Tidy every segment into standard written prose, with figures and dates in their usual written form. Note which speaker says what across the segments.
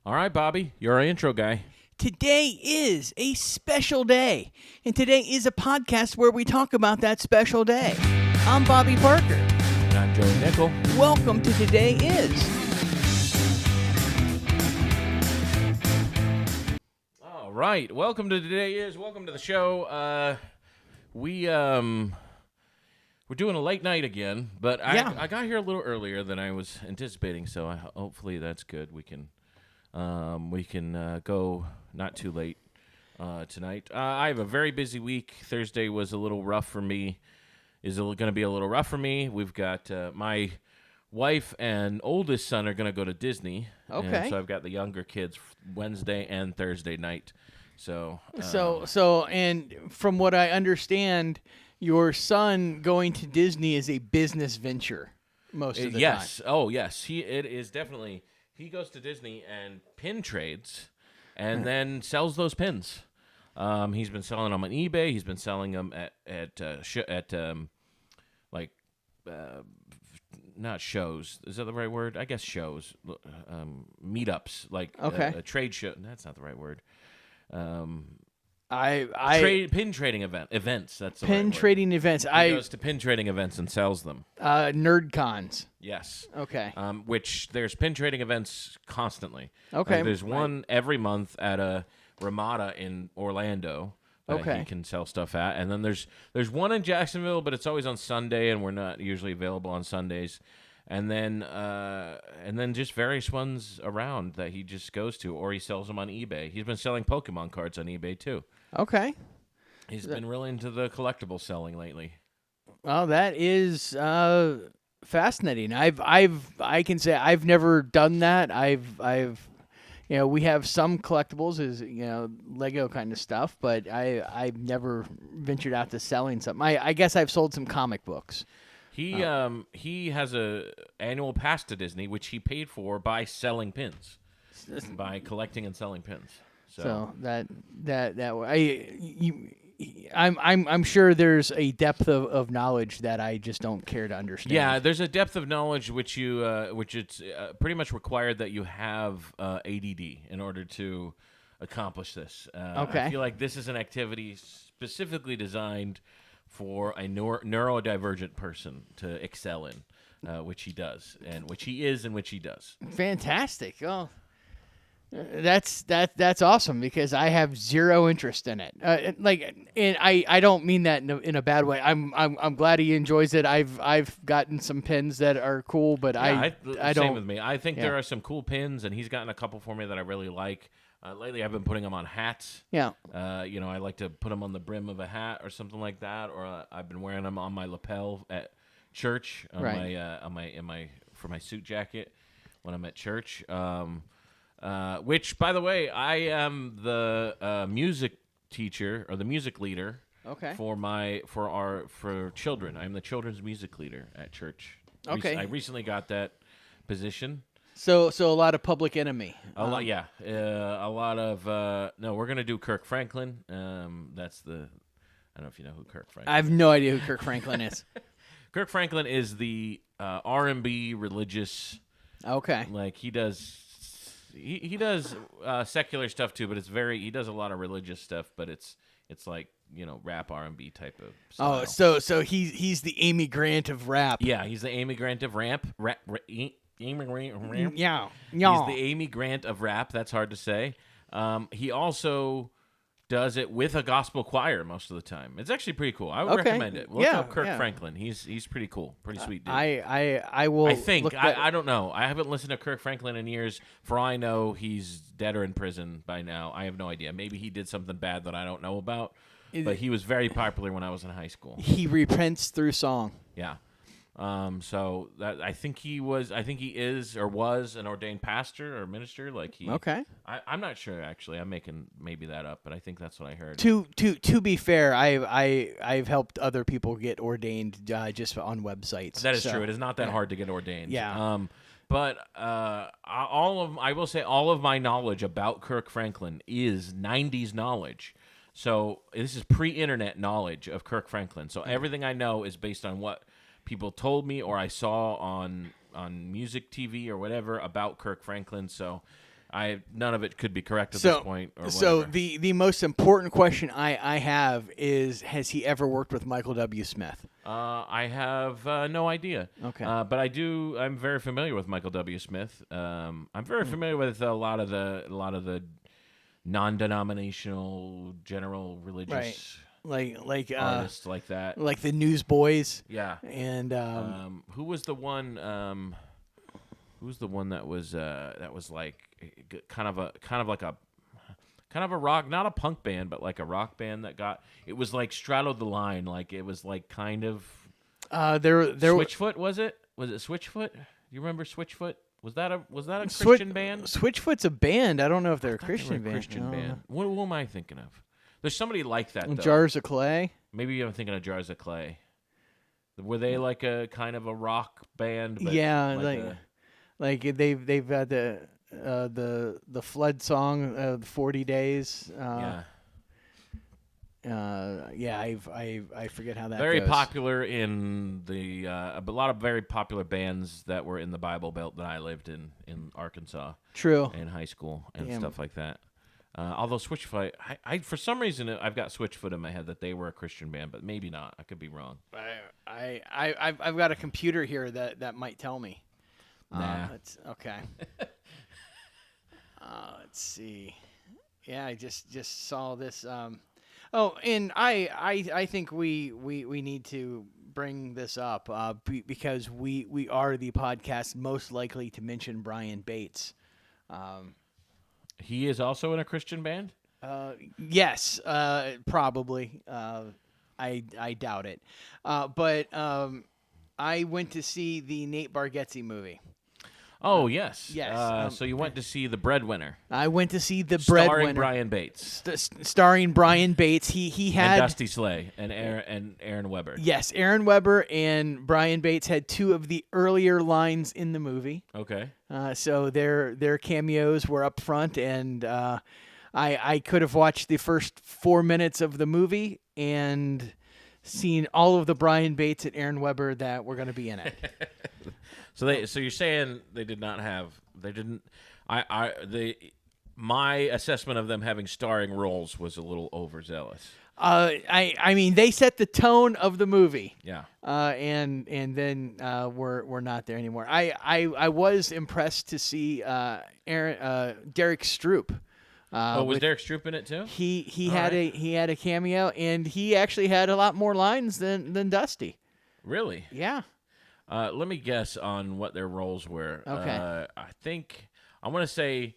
Speaker 1: All right, Bobby, you're our intro guy.
Speaker 2: Today is a special day, and today is a podcast where we talk about that special day. I'm Bobby Parker.
Speaker 1: And I'm Joey Nickel.
Speaker 2: Welcome to Today Is.
Speaker 1: All right, welcome to Today Is. Welcome to the show. We're doing a late night again, but I got here a little earlier than I was anticipating, so hopefully that's good. We can go not too late tonight. I have a very busy week. Thursday was a little rough for me. Is going to be a little rough for me. We've got my wife and oldest son are going to go to Disney.
Speaker 2: Okay.
Speaker 1: And so I've got the younger kids Wednesday and Thursday night. So
Speaker 2: And from what I understand, your son going to Disney is a business venture most of the time.
Speaker 1: Yes. Oh, yes. It is definitely. He goes to Disney and pin trades, and then sells those pins. He's been selling them on eBay. He's been selling them not shows. Is that the right word? I guess shows, meetups, like a trade show. That's not the right word. Pin trading events. That's the
Speaker 2: pin
Speaker 1: right
Speaker 2: trading
Speaker 1: word.
Speaker 2: events.
Speaker 1: He goes to pin trading events and sells them.
Speaker 2: Nerd cons.
Speaker 1: Yes.
Speaker 2: Okay.
Speaker 1: Which there's pin trading events constantly.
Speaker 2: Okay.
Speaker 1: There's one every month at a Ramada in Orlando that he can sell stuff at, and then there's one in Jacksonville, but it's always on Sunday, and we're not usually available on Sundays. And then just various ones around that he just goes to, or he sells them on eBay. He's been selling Pokemon cards on eBay too.
Speaker 2: Okay.
Speaker 1: He's been really into the collectible selling lately.
Speaker 2: Well, that is fascinating. I can say I've never done that. I've we have some collectibles as Lego kind of stuff, but I've never ventured out to selling something. I guess I've sold some comic books.
Speaker 1: He has a annual pass to Disney, which he paid for by selling pins, by collecting and selling pins. So I'm sure there's a depth of knowledge that I just don't care to understand. Yeah, there's a depth of knowledge which it's pretty much required that you have ADD in order to accomplish this.
Speaker 2: Okay.
Speaker 1: I feel like this is an activity specifically designed for a neurodivergent person to excel in, which he does, and which he is, and which he does.
Speaker 2: Fantastic! Oh, that's awesome because I have zero interest in it. And I don't mean that in a bad way. I'm glad he enjoys it. I've gotten some pins that are cool, but I don't.
Speaker 1: Same with me. I think there are some cool pins, and he's gotten a couple for me that I really like. Lately, I've been putting them on hats.
Speaker 2: Yeah.
Speaker 1: I like to put them on the brim of a hat or something like that, or I've been wearing them on my lapel at church, for my suit jacket when I'm at church. Which, by the way, I am the music teacher or the music leader.
Speaker 2: Okay.
Speaker 1: For children. I'm the children's music leader at church.
Speaker 2: Okay.
Speaker 1: I recently got that position.
Speaker 2: So a lot of Public Enemy.
Speaker 1: A lot, yeah. A lot of no. We're gonna do Kirk Franklin. That's the. I don't know if you know who Kirk Franklin.
Speaker 2: I have no idea who Kirk Franklin is.
Speaker 1: Kirk Franklin is the R&B religious.
Speaker 2: Okay.
Speaker 1: Like he does secular stuff too, but he does a lot of religious stuff, but it's like rap R&B type of style.
Speaker 2: Oh, so he's the Amy Grant of rap.
Speaker 1: Yeah, he's the Amy Grant of rap. Amy Grant.
Speaker 2: Yeah.
Speaker 1: He's the Amy Grant of rap. That's hard to say. He also does it with a gospel choir most of the time. It's actually pretty cool. I would recommend it. Look up Kirk Franklin. He's pretty cool. Pretty sweet dude.
Speaker 2: I will.
Speaker 1: I think. I don't know. I haven't listened to Kirk Franklin in years. For all I know, he's dead or in prison by now. I have no idea. Maybe he did something bad that I don't know about. But he was very popular when I was in high school.
Speaker 2: He repents through song.
Speaker 1: Yeah. So that I think he is or was an ordained pastor or minister.
Speaker 2: Okay.
Speaker 1: I'm not sure actually. I'm making maybe that up, but I think that's what I heard.
Speaker 2: To be fair, I've helped other people get ordained just on websites.
Speaker 1: That is true. It is not that hard to get ordained.
Speaker 2: Yeah.
Speaker 1: But I will say all of my knowledge about Kirk Franklin is 90s knowledge. So this is pre-internet knowledge of Kirk Franklin. So everything I know is based on what people told me or I saw on music TV or whatever about Kirk Franklin. So None of it could be correct at this point. Or
Speaker 2: so the most important question I have is, has he ever worked with Michael W. Smith?
Speaker 1: I have no idea.
Speaker 2: Okay.
Speaker 1: But I'm very familiar with Michael W. Smith. I'm very familiar with a lot of the non-denominational, general religious
Speaker 2: artists
Speaker 1: like that,
Speaker 2: like the Newsboys.
Speaker 1: Yeah.
Speaker 2: And
Speaker 1: who was the one? Who's the one that was like kind of a rock, not a punk band, but like a rock band it was like straddled the line, like it was like kind of Switchfoot, was it? Was it Switchfoot? You remember Switchfoot? Was that a Christian band?
Speaker 2: Switchfoot's a band. I don't know if they're a Christian band.
Speaker 1: Christian band. What am I thinking of? There's somebody like that, though.
Speaker 2: Jars of Clay?
Speaker 1: Maybe I'm thinking of Jars of Clay. Were they like a kind of a rock band? But
Speaker 2: yeah, like they've had the Flood song, 40 Days. I forget how that
Speaker 1: very
Speaker 2: goes.
Speaker 1: Popular in a lot of very popular bands that were in the Bible Belt that I lived in Arkansas.
Speaker 2: True.
Speaker 1: In high school and stuff like that. Although Switchfoot, I for some reason I've got Switchfoot in my head that they were a Christian band, but maybe not. I could be wrong.
Speaker 2: I've got a computer here that might tell me.
Speaker 1: Nah.
Speaker 2: Okay. Let's see. Yeah, I just saw this. And I think we need to bring this up because we are the podcast most likely to mention Brian Bates.
Speaker 1: He is also in a Christian band?
Speaker 2: Yes, probably. I doubt it. But I went to see the Nate Bargatze movie.
Speaker 1: Oh, yes.
Speaker 2: Yes.
Speaker 1: So you went to see The Breadwinner.
Speaker 2: I went to see The Breadwinner.
Speaker 1: Starring Brian Bates.
Speaker 2: Starring Brian Bates. He had...
Speaker 1: And Dusty Slay and Aaron Weber.
Speaker 2: Yes, Aaron Weber and Brian Bates had two of the earlier lines in the movie.
Speaker 1: Okay.
Speaker 2: So their cameos were up front, and I could have watched the first 4 minutes of the movie and seen all of the Brian Bates and Aaron Weber that were going to be in it.
Speaker 1: So you're saying my assessment of them having starring roles was a little overzealous.
Speaker 2: I mean, they set the tone of the movie.
Speaker 1: Yeah.
Speaker 2: And then we're not there anymore. I was impressed to see Derek Stroop.
Speaker 1: Was Derek Stroop in it too?
Speaker 2: He had a cameo, and he actually had a lot more lines than Dusty.
Speaker 1: Really?
Speaker 2: Yeah.
Speaker 1: Let me guess on what their roles were.
Speaker 2: Okay.
Speaker 1: I think I want to say,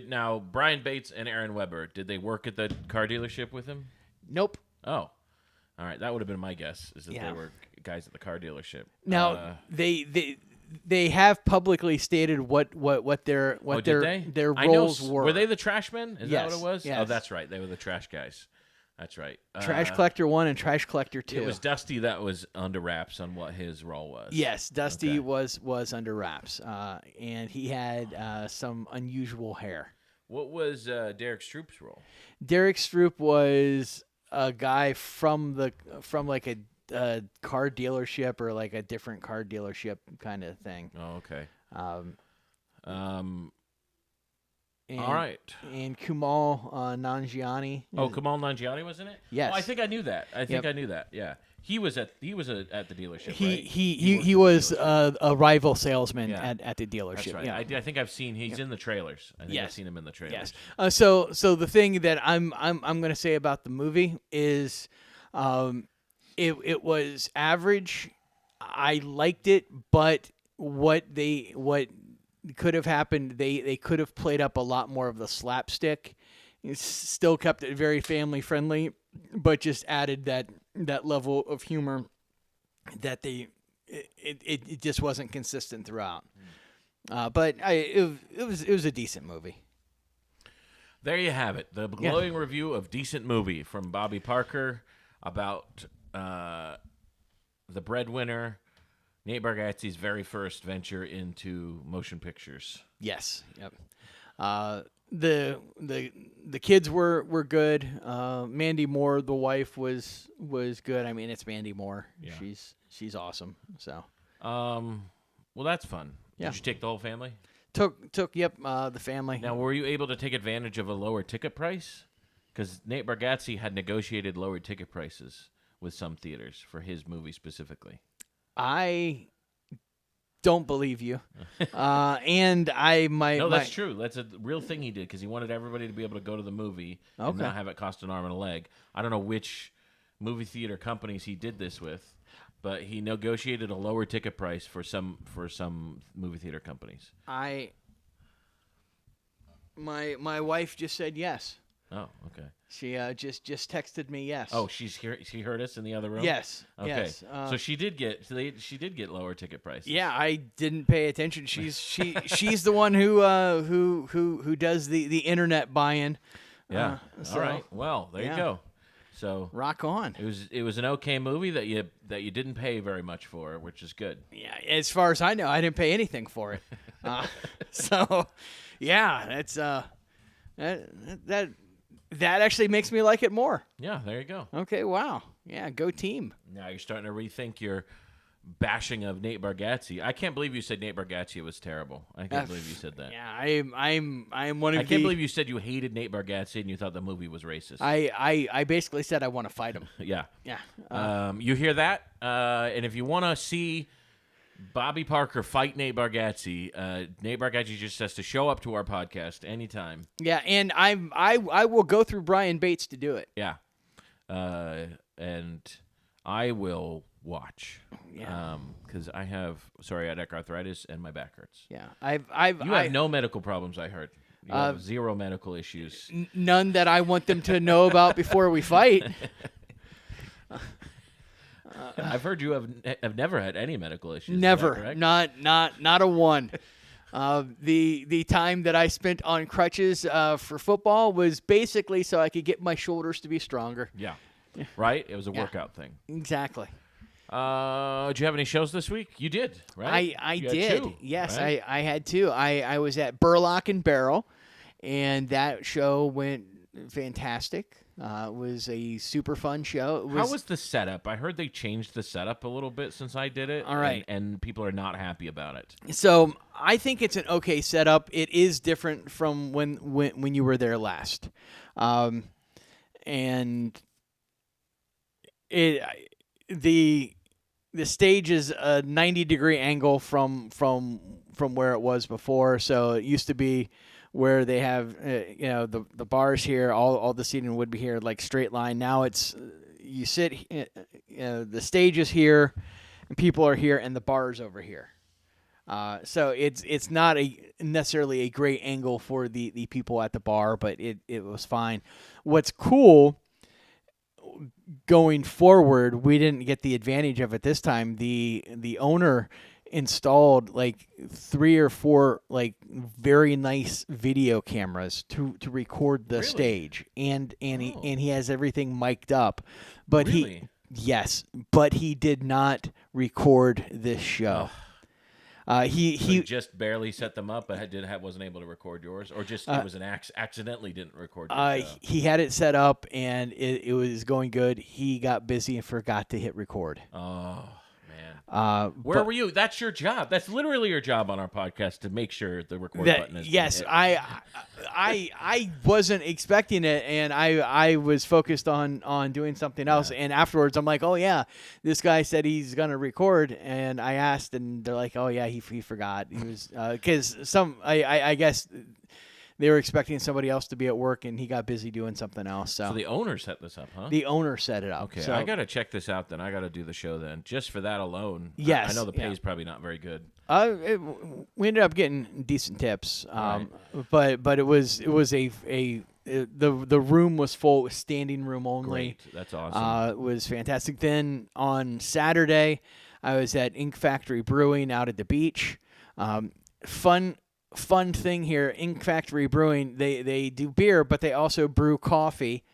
Speaker 1: now Brian Bates and Aaron Weber, did they work at the car dealership with him?
Speaker 2: Nope.
Speaker 1: Oh, all right. That would have been my guess. Is that they were guys at the car dealership?
Speaker 2: Now they have publicly stated what their roles were.
Speaker 1: Were they the trash men? Is that what it was?
Speaker 2: Yes.
Speaker 1: Oh, that's right. They were the trash guys. That's right.
Speaker 2: Trash Collector 1 and Trash Collector 2.
Speaker 1: It was Dusty that was under wraps on what his role was.
Speaker 2: Yes, Dusty was under wraps, and he had some unusual hair.
Speaker 1: What was Derek Stroop's role?
Speaker 2: Derek Stroop was a guy from like a car dealership or like a different car dealership kind of thing.
Speaker 1: Oh, okay.
Speaker 2: All right. And Kumail Nanjiani.
Speaker 1: Oh, Kumail Nanjiani was in it?
Speaker 2: Yes.
Speaker 1: Oh, I think I knew that. I knew that. Yeah. He was at the dealership, right?
Speaker 2: He was a rival salesman at the dealership.
Speaker 1: That's right.
Speaker 2: Yeah.
Speaker 1: I think I've seen he's in the trailers. I think I've seen him in the trailers.
Speaker 2: Yes. So the thing that I'm going to say about the movie is it was average. I liked it, but what could have happened, they could have played up a lot more of the slapstick. It's still kept it very family friendly, but just added that level of humor that it just wasn't consistent throughout. But it was a decent movie.
Speaker 1: There you have it. The glowing review of Decent Movie from Bobby Parker about The Breadwinner, Nate Bargatze's very first venture into motion pictures.
Speaker 2: Yes. Yep. The kids were good. Mandy Moore, the wife, was good. I mean, it's Mandy Moore. Yeah. She's awesome. So.
Speaker 1: Well, that's fun.
Speaker 2: Yeah.
Speaker 1: Did you take the whole family?
Speaker 2: Took the family.
Speaker 1: Now, were you able to take advantage of a lower ticket price? Because Nate Bargatze had negotiated lower ticket prices with some theaters for his movie specifically.
Speaker 2: I don't believe you. And
Speaker 1: No, that's true. That's a real thing he did because he wanted everybody to be able to go to the movie and not have it cost an arm and a leg. I don't know which movie theater companies he did this with, but he negotiated a lower ticket price for some movie theater companies.
Speaker 2: My wife just said yes.
Speaker 1: Oh, okay.
Speaker 2: She just texted me yes.
Speaker 1: Oh, she's here. She heard us in the other room.
Speaker 2: Yes.
Speaker 1: Okay.
Speaker 2: Yes.
Speaker 1: So she did get lower ticket prices.
Speaker 2: Yeah, I didn't pay attention. She's the one who does the internet buy-in.
Speaker 1: Yeah. All right. Well, there you go. So
Speaker 2: rock on.
Speaker 1: It was an okay movie that you didn't pay very much for, which is good.
Speaker 2: Yeah, as far as I know, I didn't pay anything for it. So, yeah, that's that actually makes me like it more.
Speaker 1: Yeah, there you go.
Speaker 2: Okay, wow. Yeah, go team.
Speaker 1: Now you're starting to rethink your bashing of Nate Bargatze. I can't believe you said Nate Bargatze was terrible. I can't believe you said that.
Speaker 2: Yeah, I'm one of
Speaker 1: I can't believe you said you hated Nate Bargatze and you thought the movie was racist.
Speaker 2: I basically said I want to fight him.
Speaker 1: Yeah.
Speaker 2: Yeah.
Speaker 1: You hear that? And if you want to see Bobby Parker fight Nate Bargatze just has to show up to our podcast anytime.
Speaker 2: Yeah, and I will go through Brian Bates to do it.
Speaker 1: Yeah. And I will watch.
Speaker 2: Yeah.
Speaker 1: Because I have psoriatic arthritis and my back hurts.
Speaker 2: Yeah.
Speaker 1: You have no medical problems, I heard. You have zero medical issues.
Speaker 2: None that I want them to know about before we fight.
Speaker 1: I've heard you have never had any medical issues.
Speaker 2: Never. Not a one. The time that I spent on crutches for football was basically so I could get my shoulders to be stronger.
Speaker 1: Yeah. Right? It was a workout thing.
Speaker 2: Exactly.
Speaker 1: Did you have any shows this week? You did, right?
Speaker 2: I
Speaker 1: You had
Speaker 2: did.
Speaker 1: two,
Speaker 2: Yes,
Speaker 1: right?
Speaker 2: I had two. I was at Burlock and Barrel, and that show went fantastic. It was a super fun show.
Speaker 1: How was the setup? I heard they changed the setup a little bit since I did it.
Speaker 2: All right.
Speaker 1: And people are not happy about it.
Speaker 2: So I think it's an okay setup. It is different from when you were there last. And the stage is a 90-degree angle from where it was before. So it used to be where they have the bars here, all the seating would be here like straight line. Now it's you sit, the stage is here, and people are here, and the bar is over here. So it's not necessarily a great angle for the people at the bar, but it was fine. What's cool going forward, we didn't get the advantage of it this time. The owner installed like 3 or 4 like very nice video cameras to record the stage, and he has everything mic'd up, but
Speaker 1: really?
Speaker 2: but he did not record this show. He
Speaker 1: just barely set them up, but wasn't able to record yours, or just it was an accidentally didn't record your show.
Speaker 2: He had it set up and it was going good. He got busy and forgot to hit record.
Speaker 1: Oh man, where were you? That's your job. That's literally your job on our podcast, to make sure the record button is
Speaker 2: yes.
Speaker 1: hit.
Speaker 2: I wasn't expecting it, and I was focused on doing something else. And afterwards, I'm like, oh yeah, this guy said he's gonna record, and I asked, and they're like, oh yeah, he forgot. He was because I guess they were expecting somebody else to be at work, and he got busy doing something else. So
Speaker 1: the owner set this up, huh?
Speaker 2: The owner set it up.
Speaker 1: Okay,
Speaker 2: so,
Speaker 1: I got to check this out then. I got to do the show then, just for that alone.
Speaker 2: Yes.
Speaker 1: I know the pay is probably not very good.
Speaker 2: We ended up getting decent tips,
Speaker 1: Right.
Speaker 2: but it was the room was full. It was standing room only.
Speaker 1: Great, that's awesome.
Speaker 2: It was fantastic. Then on Saturday, I was at Ink Factory Brewing out at the beach. Fun thing here, Ink Factory Brewing, they do beer, but they also brew coffee.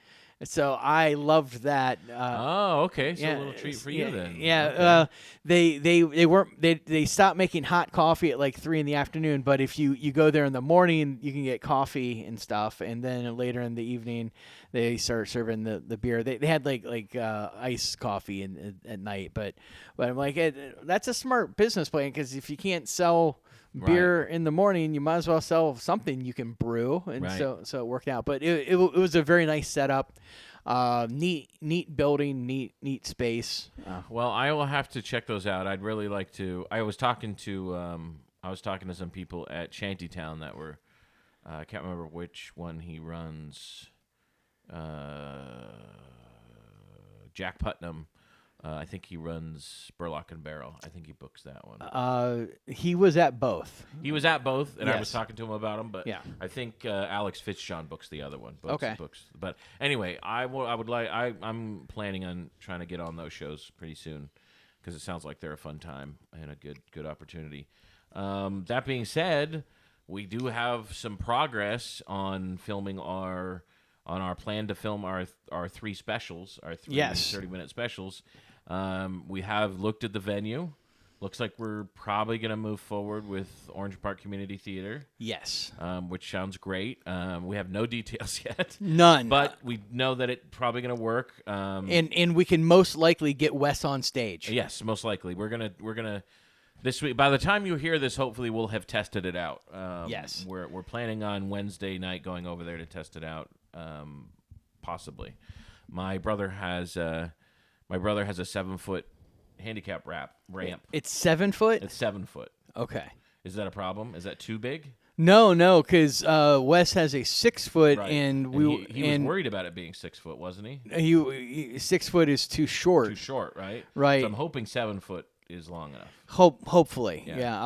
Speaker 2: So I loved that.
Speaker 1: Okay, so a little treat for you then.
Speaker 2: Yeah,
Speaker 1: okay.
Speaker 2: they stopped making hot coffee at like 3 p.m. But if you go there in the morning, you can get coffee and stuff, and then later in the evening, they start serving the beer. They had like iced coffee at night, but I'm like, that's a smart business plan, because if you can't sell beer in the morning, you might as well sell something you can brew, and so it worked out. But it was a very nice setup, neat building, neat space.
Speaker 1: Well, I will have to check those out. I'd really like to. I was talking to some people at Shantytown that were. I can't remember which one he runs. Jack Putnam. I think he runs Burlock and Barrel. I think he books that one.
Speaker 2: He was at both.
Speaker 1: He was at both, and I was talking to him about them. But
Speaker 2: yeah.
Speaker 1: I think Alex Fitzjohn books the other one.
Speaker 2: Okay.
Speaker 1: But anyway, I'm planning on trying to get on those shows pretty soon because it sounds like they're a fun time and a good opportunity. That being said, we do have some progress on filming our plan to film our three specials, our three 30-minute specials. We have looked at the venue. Looks like we're probably going to move forward with Orange Park Community Theater.
Speaker 2: Yes.
Speaker 1: Which sounds great. We have no details yet.
Speaker 2: None.
Speaker 1: But we know that it's probably going to work.
Speaker 2: And we can most likely get Wes on stage.
Speaker 1: Yes, most likely. We're gonna this week. By the time you hear this, hopefully we'll have tested it out.
Speaker 2: Yes.
Speaker 1: We're planning on Wednesday night going over there to test it out. Possibly. My brother has a 7-foot handicap ramp.
Speaker 2: It's 7 foot?
Speaker 1: It's 7 foot.
Speaker 2: Okay.
Speaker 1: Is that a problem? Is that too big?
Speaker 2: No, because Wes has a 6 foot,
Speaker 1: Right.
Speaker 2: and
Speaker 1: he was worried about it being 6 foot, wasn't he?
Speaker 2: He 6 foot is too short.
Speaker 1: Too short, right?
Speaker 2: Right.
Speaker 1: So I'm hoping 7 foot is long enough.
Speaker 2: Hopefully,
Speaker 1: Yeah.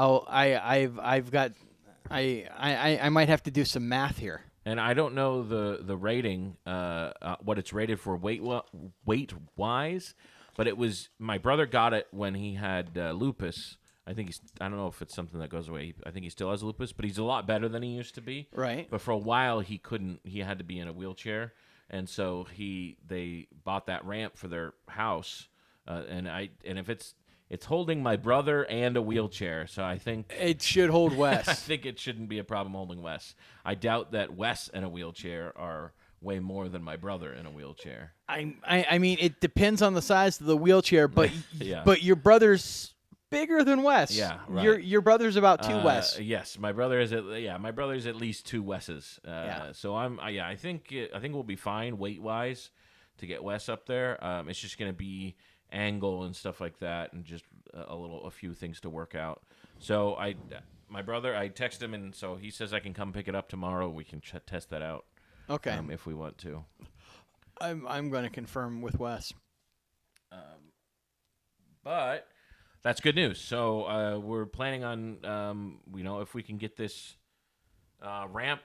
Speaker 2: I might have to do some math here.
Speaker 1: And I don't know the rating, what it's rated for weight wise, but it was my brother got it when he had lupus. I don't know if it's something that goes away. I think he still has lupus, but he's a lot better than he used to be.
Speaker 2: Right.
Speaker 1: But for a while he couldn't. He had to be in a wheelchair, and so they bought that ramp for their house, and if it's holding my brother and a wheelchair, so I think
Speaker 2: it should hold Wes.
Speaker 1: I think it shouldn't be a problem holding Wes. I doubt that Wes in a wheelchair are way more than my brother in a wheelchair.
Speaker 2: I mean, it depends on the size of the wheelchair, but
Speaker 1: Yeah.
Speaker 2: but your brother's bigger than Wes.
Speaker 1: Yeah, right.
Speaker 2: Your brother's about 2 Wes.
Speaker 1: Yes, my brother is my brother's at least 2 Wes's. So I think we'll be fine weight wise to get Wes up there. It's just gonna be angle and stuff like that, and just a few things to work out. So my brother, I text him, and so he says I can come pick it up tomorrow. We can test that out.
Speaker 2: Okay.
Speaker 1: If we want to.
Speaker 2: I'm going to confirm with Wes.
Speaker 1: But that's good news. So we're planning on, if we can get this ramp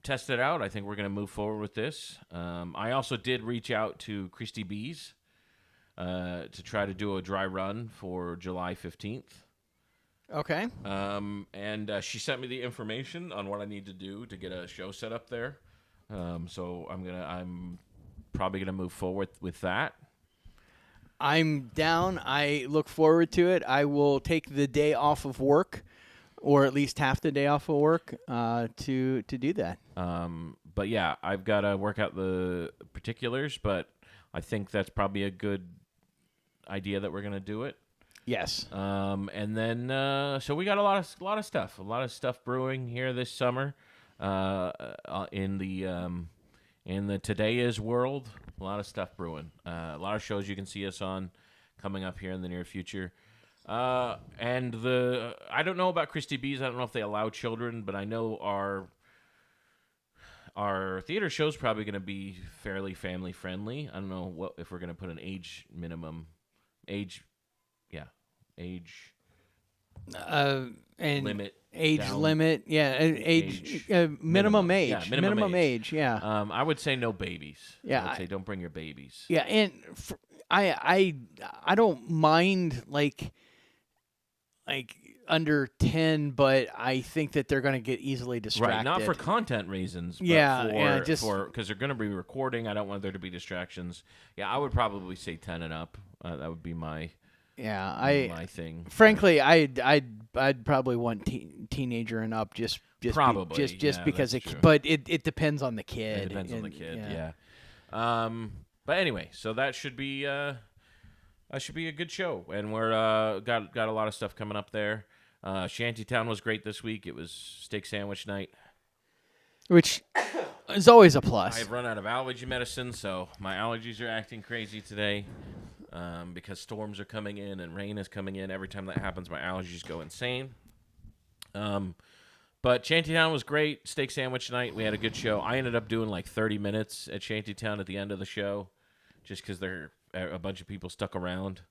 Speaker 1: tested out, I think we're going to move forward with this. I also did reach out to Christy Bees to try to do a dry run for July 15th.
Speaker 2: Okay.
Speaker 1: And she sent me the information on what I need to do to get a show set up there. So I'm probably gonna move forward with that.
Speaker 2: I'm down. I look forward to it. I will take the day off of work, or at least half the day off of work, to do that.
Speaker 1: But yeah, I've got to work out the particulars, but I think that's probably a good idea that we're gonna do it.
Speaker 2: Yes.
Speaker 1: And then so we got a lot of stuff brewing here this summer. In the Today Is world, a lot of stuff brewing. A lot of shows you can see us on coming up here in the near future. And I don't know about Christy Bees. I don't know if they allow children, but I know our theater show's probably going to be fairly family friendly. I don't know if we're going to put an age minimum age
Speaker 2: and
Speaker 1: limit.
Speaker 2: Age
Speaker 1: down.
Speaker 2: limit, yeah. Minimum age.
Speaker 1: Yeah, minimum
Speaker 2: age, yeah.
Speaker 1: I would say no babies.
Speaker 2: Yeah,
Speaker 1: I would say don't bring your babies.
Speaker 2: Yeah, and I don't mind like under 10, but I think that they're going to get easily distracted.
Speaker 1: Right, not for content reasons. But because they're going to be recording. I don't want there to be distractions. Yeah, I would probably say 10 and up. That would be my.
Speaker 2: Yeah,
Speaker 1: my thing.
Speaker 2: Frankly, I'd probably want teenager and up just
Speaker 1: probably
Speaker 2: because but it depends on the kid.
Speaker 1: It depends on the kid. Yeah. But anyway, so that should be a good show, and we're got a lot of stuff coming up there. Shantytown was great this week. It was steak sandwich night.
Speaker 2: Which is always a plus.
Speaker 1: I've run out of allergy medicine, so my allergies are acting crazy today because storms are coming in and rain is coming in. Every time that happens, my allergies go insane. But Shantytown was great. Steak sandwich night. We had a good show. I ended up doing like 30 minutes at Shantytown at the end of the show just because there are a bunch of people stuck around.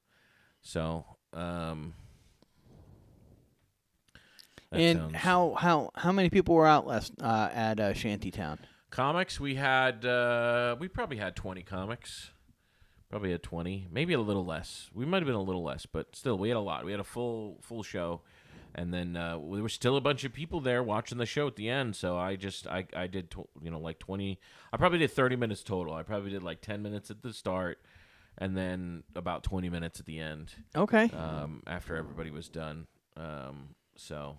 Speaker 1: So,
Speaker 2: and how many people were out last at Shantytown?
Speaker 1: Comics, we probably had 20 comics. Probably had 20, maybe a little less. We might have been a little less, but still, we had a lot. We had a full show, and then there were still a bunch of people there watching the show at the end. So I did like 20. I probably did 30 minutes total. I probably did like 10 minutes at the start, and then about 20 minutes at the end.
Speaker 2: Okay.
Speaker 1: After everybody was done. So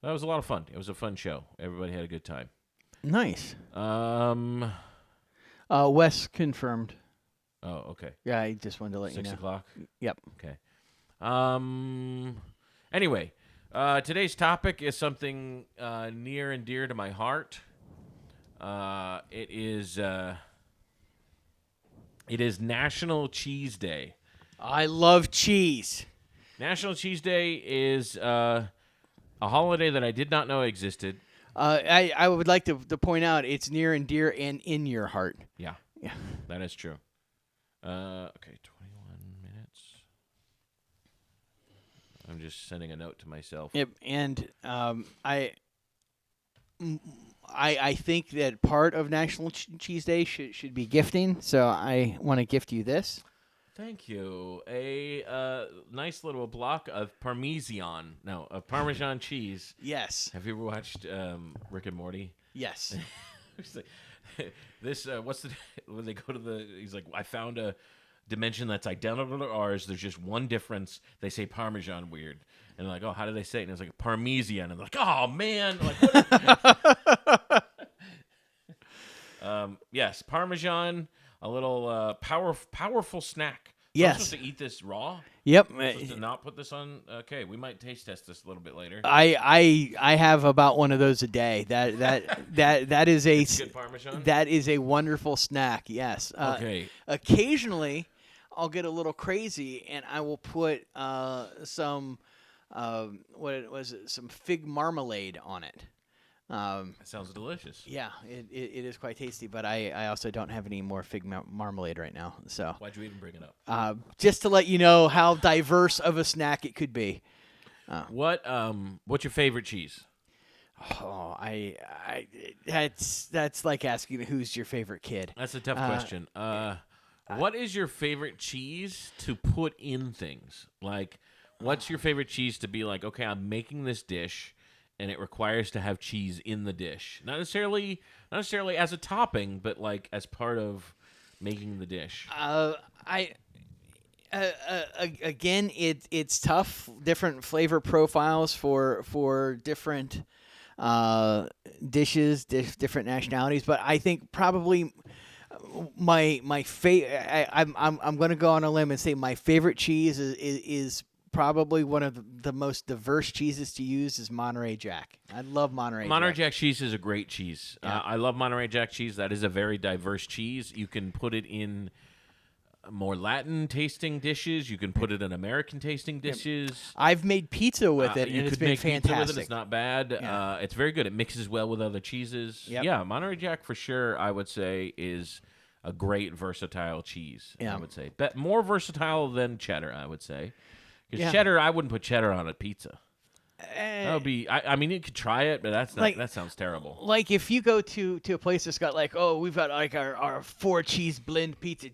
Speaker 1: that was a lot of fun. It was a fun show. Everybody had a good time.
Speaker 2: Nice. Wes confirmed.
Speaker 1: Oh, okay.
Speaker 2: Yeah, I just wanted to let you know.
Speaker 1: 6 o'clock?
Speaker 2: Yep.
Speaker 1: Okay. Anyway, today's topic is something near and dear to my heart. It is National Cheese Day.
Speaker 2: I love cheese.
Speaker 1: National Cheese Day is a holiday that I did not know existed.
Speaker 2: I would like to point out it's near and dear and in your heart.
Speaker 1: Yeah. That is true. Okay, 21 minutes. I'm just sending a note to myself.
Speaker 2: Yep, and I think that part of National Cheese Day should be gifting, so I want to gift you this.
Speaker 1: Thank you. A nice little block of Parmesan cheese.
Speaker 2: Yes.
Speaker 1: Have you ever watched Rick and Morty?
Speaker 2: Yes.
Speaker 1: This when they go to he's like, I found a dimension that's identical to ours. There's just one difference. They say Parmesan weird, and they're like, oh, how do they say it? And it's like Parmesan, and they're like, oh man, like what? Yes, Parmesan, a little powerful snack.
Speaker 2: Yes.
Speaker 1: I'm supposed to eat this raw?
Speaker 2: Yep.
Speaker 1: I'm supposed to not put this on. Okay, we might taste test this a little bit later.
Speaker 2: I have about one of those a day. That is a
Speaker 1: good Parmesan.
Speaker 2: That is a wonderful snack. Yes.
Speaker 1: Okay.
Speaker 2: Occasionally, I'll get a little crazy and I will put some some fig marmalade on it.
Speaker 1: That sounds delicious.
Speaker 2: Yeah, it is quite tasty, but I also don't have any more fig marmalade right now. So
Speaker 1: why'd you even bring it up?
Speaker 2: Just to let you know how diverse of a snack it could be.
Speaker 1: What's your favorite cheese?
Speaker 2: Oh, that's like asking who's your favorite kid.
Speaker 1: That's a tough question. What is your favorite cheese to put in things? Like, what's your favorite cheese to be like? Okay, I'm making this dish. And it requires to have cheese in the dish, not necessarily as a topping, but like as part of making the dish.
Speaker 2: Again, it's tough. Different flavor profiles for different dishes, different nationalities. But I think probably my favorite. I'm going to go on a limb and say my favorite cheese is probably one of the most diverse cheeses to use is Monterey Jack. I love Monterey
Speaker 1: Jack cheese is a great cheese. Yeah. I love Monterey Jack cheese. That is a very diverse cheese. You can put it in more Latin tasting dishes. You can put it in American tasting dishes.
Speaker 2: I've made pizza with it, and it's been fantastic.
Speaker 1: It's not bad. Yeah. It's very good. It mixes well with other cheeses.
Speaker 2: Yep.
Speaker 1: Yeah, Monterey Jack for sure, I would say, is a great versatile cheese.
Speaker 2: Yeah.
Speaker 1: I would say. But more versatile than cheddar, I would say. Because cheddar, I wouldn't put cheddar on a pizza. That would be. I mean, you could try it, but that's not. Like, that sounds terrible.
Speaker 2: Like if you go to a place that's got like, oh, we've got like our 4 cheese blend pizza.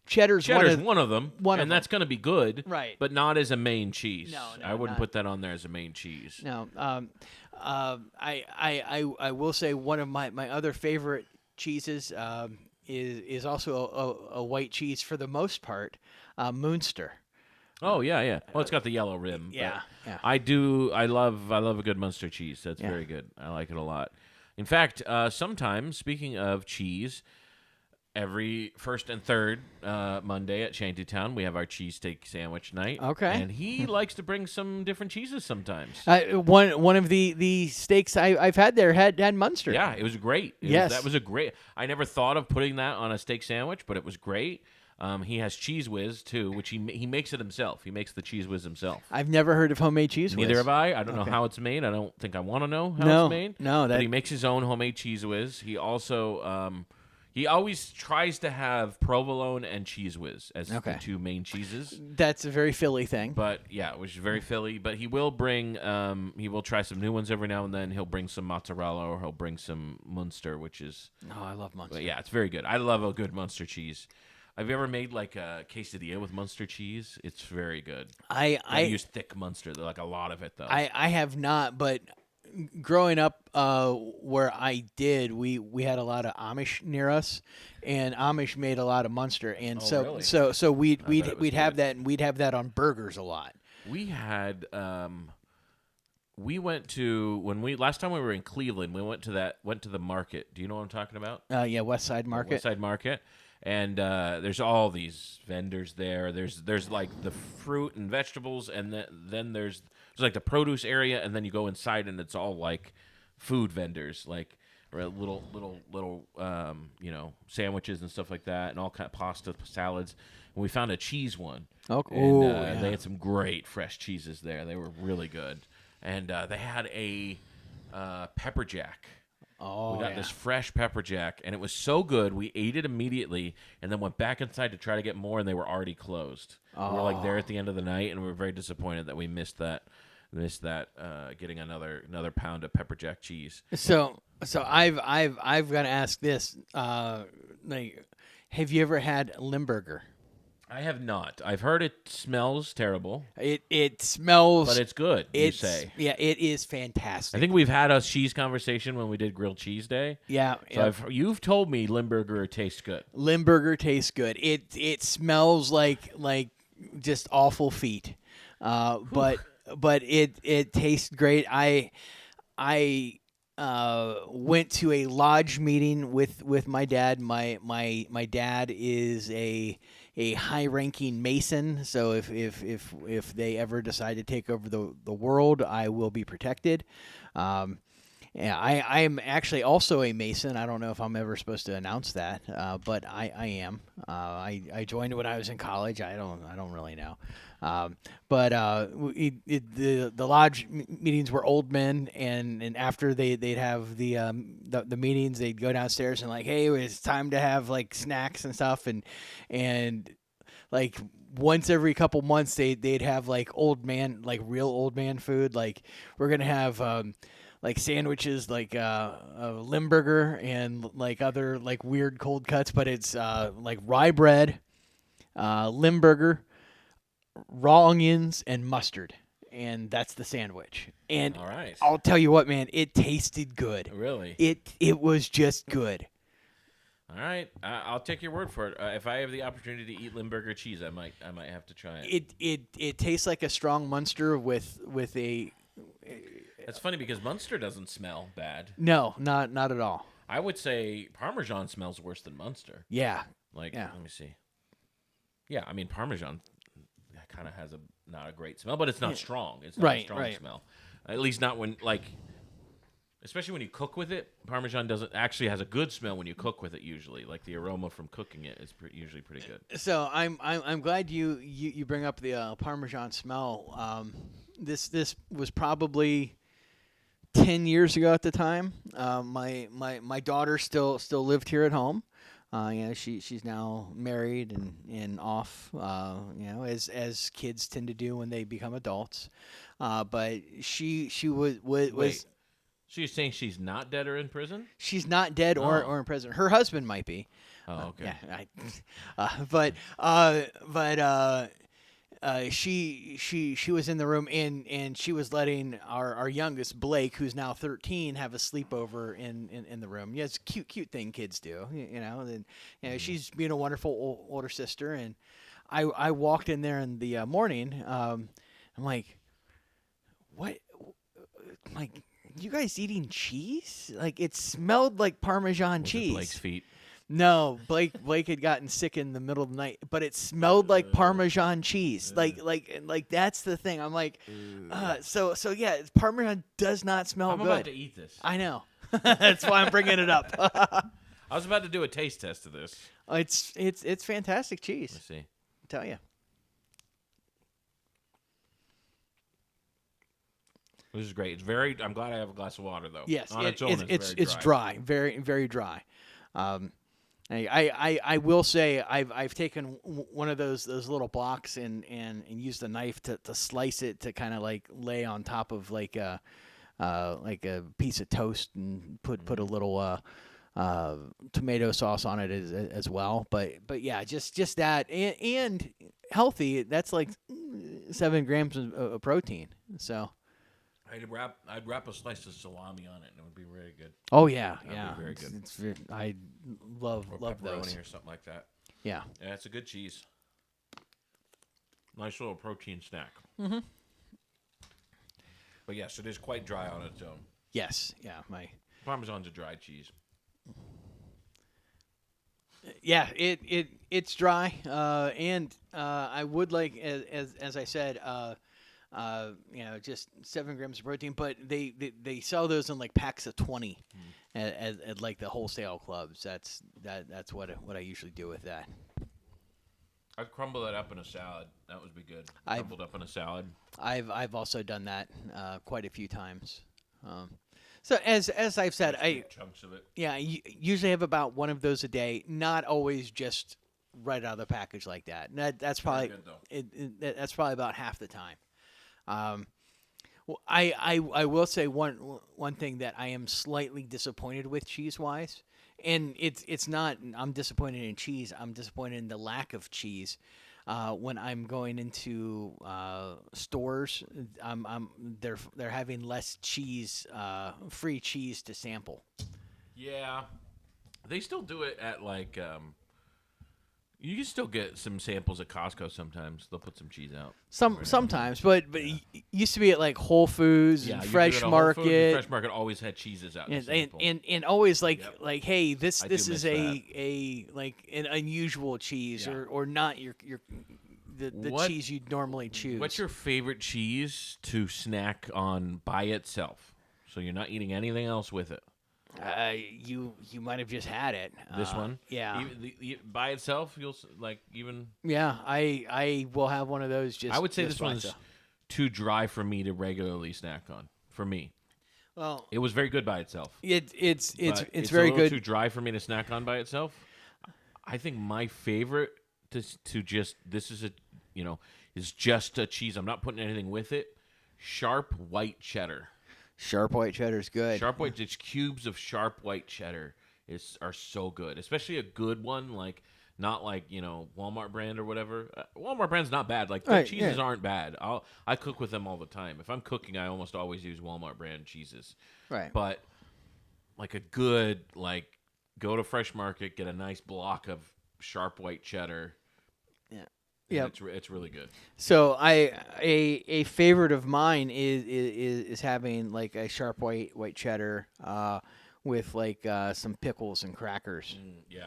Speaker 2: Cheddar's
Speaker 1: one of them, and that's going to be good,
Speaker 2: right?
Speaker 1: But not as a main cheese.
Speaker 2: No,
Speaker 1: I wouldn't put that on there as a main cheese.
Speaker 2: No. I will say one of my other favorite cheeses is also a white cheese for the most part, Munster.
Speaker 1: Oh yeah. Well, it's got the yellow rim.
Speaker 2: Yeah.
Speaker 1: I love a good Munster cheese. That's very good. I like it a lot. In fact, sometimes, speaking of cheese, every first and third Monday at Shantytown, we have our cheesesteak sandwich night.
Speaker 2: Okay.
Speaker 1: And he likes to bring some different cheeses sometimes.
Speaker 2: One of the steaks I've had there had Munster.
Speaker 1: Yeah, it was great. That was a great. I never thought of putting that on a steak sandwich, but it was great. He has Cheese Whiz too, which he makes it himself. He makes the Cheese Whiz himself.
Speaker 2: I've never heard of homemade Cheese Whiz.
Speaker 1: Neither have I. I don't know how it's made. I don't think I want to know how it's made.
Speaker 2: No,
Speaker 1: but he makes his own homemade Cheese Whiz. He also he always tries to have provolone and Cheese Whiz as the two main cheeses.
Speaker 2: That's a very Philly thing.
Speaker 1: But yeah, which is very Philly. But he will bring he will try some new ones every now and then. He'll bring some mozzarella or he'll bring some Munster, which is
Speaker 2: I love Munster.
Speaker 1: Yeah, it's very good. I love a good Munster cheese. Have you ever made like a quesadilla with Munster cheese? It's very good. I use thick Munster, like a lot of it though.
Speaker 2: I have not, but growing up where I did, we had a lot of Amish near us, and Amish made a lot of Munster, and
Speaker 1: really?
Speaker 2: so we'd have that, and we'd have that on burgers a lot.
Speaker 1: We had we went to last time we were in Cleveland, we went to the market. Do you know what I'm talking about?
Speaker 2: Yeah, West Side Market.
Speaker 1: West Side Market. And there's all these vendors there. There's like the fruit and vegetables, and then there's like the produce area, and then you go inside, and it's all like food vendors, like little sandwiches and stuff like that, and all kind of pasta, salads. And we found a cheese one. And they had some great fresh cheeses there. They were really good, and they had a pepper jack.
Speaker 2: Oh,
Speaker 1: we got this fresh pepper jack, and it was so good. We ate it immediately, and then went back inside to try to get more, and they were already closed. We were like there at the end of the night, and we were very disappointed that we missed that. Getting another pound of pepper jack cheese.
Speaker 2: So I've got to ask this. Like, have you ever had Limburger?
Speaker 1: I have not. I've heard it smells terrible.
Speaker 2: It smells,
Speaker 1: but it's good. You say?
Speaker 2: Yeah, it is fantastic.
Speaker 1: I think we've had a cheese conversation when we did grilled cheese day.
Speaker 2: Yeah.
Speaker 1: So you've told me Limburger tastes good.
Speaker 2: Limburger tastes good. It smells like just awful feet, but it tastes great. I went to a lodge meeting with my dad. My dad is a high-ranking Mason, so if they ever decide to take over the world, I will be protected. Yeah, I am actually also a Mason. I don't know if I'm ever supposed to announce that, but I am. I joined when I was in college. I don't really know. But the lodge meetings were old men, and after they'd have the meetings, they'd go downstairs and like, hey, it's time to have like snacks and stuff, and like once every couple months they'd have like real old man food. Like we're gonna have like sandwiches, like a Limburger and like other like weird cold cuts, but it's like rye bread, Limburger, raw onions, and mustard, and that's the sandwich. And
Speaker 1: all right.
Speaker 2: I'll tell you what, man, it tasted good.
Speaker 1: Really?
Speaker 2: It was just good.
Speaker 1: All right, I'll take your word for it. If I have the opportunity to eat Limburger cheese, I might have to try it.
Speaker 2: It tastes like a strong Munster with a.
Speaker 1: It's funny because Munster doesn't smell bad.
Speaker 2: No, not at all.
Speaker 1: I would say Parmesan smells worse than Munster.
Speaker 2: Yeah.
Speaker 1: Let me see. Yeah, I mean Parmesan kind of has not a great smell, but it's not strong. It's not a strong smell. At least not when especially when you cook with it. Parmesan actually has a good smell when you cook with it. Usually, like the aroma from cooking it is usually pretty good. So
Speaker 2: I'm glad you bring up the Parmesan smell. This was probably 10 years ago at the time. My daughter still lived here at home. She's now married and off. As kids tend to do when they become adults. But she was.
Speaker 1: Wait. So you're saying she's not dead or in prison?
Speaker 2: She's not dead or in prison. Her husband might be.
Speaker 1: Oh, okay.
Speaker 2: She was in the room and she was letting our youngest Blake, who's now 13, have a sleepover in the room. Yeah, it's a cute thing kids do, And she's being a wonderful older sister. And I walked in there in the morning. I'm like, what? Like, you guys eating cheese? Like, it smelled like Parmesan cheese.
Speaker 1: Blake's feet.
Speaker 2: No, Blake had gotten sick in the middle of the night, but it smelled like Parmesan cheese. Like that's the thing. I'm like, so yeah, Parmesan does not smell good.
Speaker 1: I'm about to eat this.
Speaker 2: I know. That's why I'm bringing it up.
Speaker 1: I was about to do a taste test of this.
Speaker 2: It's fantastic cheese.
Speaker 1: Let's see.
Speaker 2: I tell you.
Speaker 1: This is great. I'm glad I have a glass of water though.
Speaker 2: Yes,
Speaker 1: On its own,
Speaker 2: it's dry, very very dry. I will say I've taken one of those little blocks and used a knife to slice it to kind of like lay on top of like a piece of toast and put a little tomato sauce on it as well. But yeah, just that and healthy. That's like 7 grams of protein. So.
Speaker 1: I'd wrap a slice of salami on it, and it would be very good.
Speaker 2: Oh yeah,
Speaker 1: That'd be very good.
Speaker 2: I love those.
Speaker 1: Or something like that.
Speaker 2: Yeah,
Speaker 1: it's a good cheese. Nice little protein snack.
Speaker 2: Mm-hmm.
Speaker 1: But yes, it is quite dry on its own.
Speaker 2: Yes, yeah, my
Speaker 1: Parmesan's a dry cheese.
Speaker 2: Yeah, it's dry, and I would like as I said. Just 7 grams of protein, but they sell those in like packs of 20 at like the wholesale clubs. That's what I usually do with that.
Speaker 1: I'd crumble that up in a salad. That would be good. Crumbled up in a salad.
Speaker 2: I've also done that quite a few times. So as I've said,
Speaker 1: chunks of it.
Speaker 2: Yeah, I usually have about one of those a day. Not always just right out of the package like that. That's probably good, that's probably about half the time. I will say one thing that I am slightly disappointed with cheese wise, and it's not I'm disappointed in cheese. I'm disappointed in the lack of cheese. When I'm going into stores, they're having less cheese, free cheese to sample.
Speaker 1: Yeah, they still do it at like. You can still get some samples at Costco sometimes. They'll put some cheese out.
Speaker 2: Sometimes, but yeah. It used to be at like Whole Foods and Fresh Market.
Speaker 1: Fresh Market always had cheeses out.
Speaker 2: And always like hey, this is a like an unusual cheese or not the cheese you'd normally choose.
Speaker 1: What's your favorite cheese to snack on by itself? So you're not eating anything else with it.
Speaker 2: You might have just had it.
Speaker 1: This one,
Speaker 2: yeah.
Speaker 1: By itself, you'll like even.
Speaker 2: Yeah, I will have one of those. Just
Speaker 1: I would say this one's too dry for me to regularly snack on. For me,
Speaker 2: well,
Speaker 1: it was very good by itself.
Speaker 2: It's
Speaker 1: a
Speaker 2: very
Speaker 1: little
Speaker 2: good.
Speaker 1: Too dry for me to snack on by itself. I think my favorite to just this is is just a cheese. I'm not putting anything with it. Sharp white cheddar.
Speaker 2: Sharp white cheddar is good.
Speaker 1: Sharp white, just cubes of sharp white cheddar are so good, especially a good one, like not like Walmart brand or whatever. Walmart brand's not bad. Like their cheeses aren't bad. I cook with them all the time. If I'm cooking, I almost always use Walmart brand cheeses.
Speaker 2: Right.
Speaker 1: But like a good go to Fresh Market, get a nice block of sharp white cheddar. Yeah, it's really good.
Speaker 2: So a favorite of mine is having like a sharp white cheddar with like some pickles and crackers.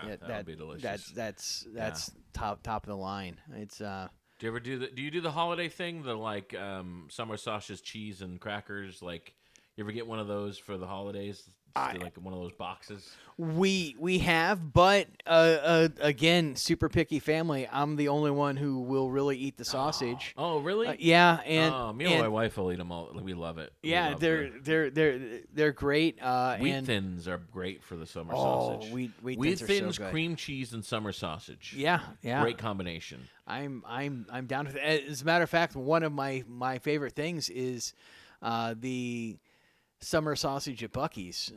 Speaker 1: That would be delicious.
Speaker 2: That's top of the line. It's
Speaker 1: Do you ever do the holiday thing? The summer sausage, cheese and crackers. Like you ever get one of those for the holidays? Like one of those boxes.
Speaker 2: We have, but again, super picky family. I'm the only one who will really eat the sausage.
Speaker 1: Oh, really?
Speaker 2: Yeah, and
Speaker 1: me and my wife will eat them all. We love it.
Speaker 2: They're great.
Speaker 1: Wheat thins are great for the summer sausage.
Speaker 2: Wheat thins,
Speaker 1: so cream cheese, and summer sausage.
Speaker 2: Yeah.
Speaker 1: Great combination.
Speaker 2: I'm down with it. As a matter of fact, one of my favorite things is the summer sausage at Buc-ee's.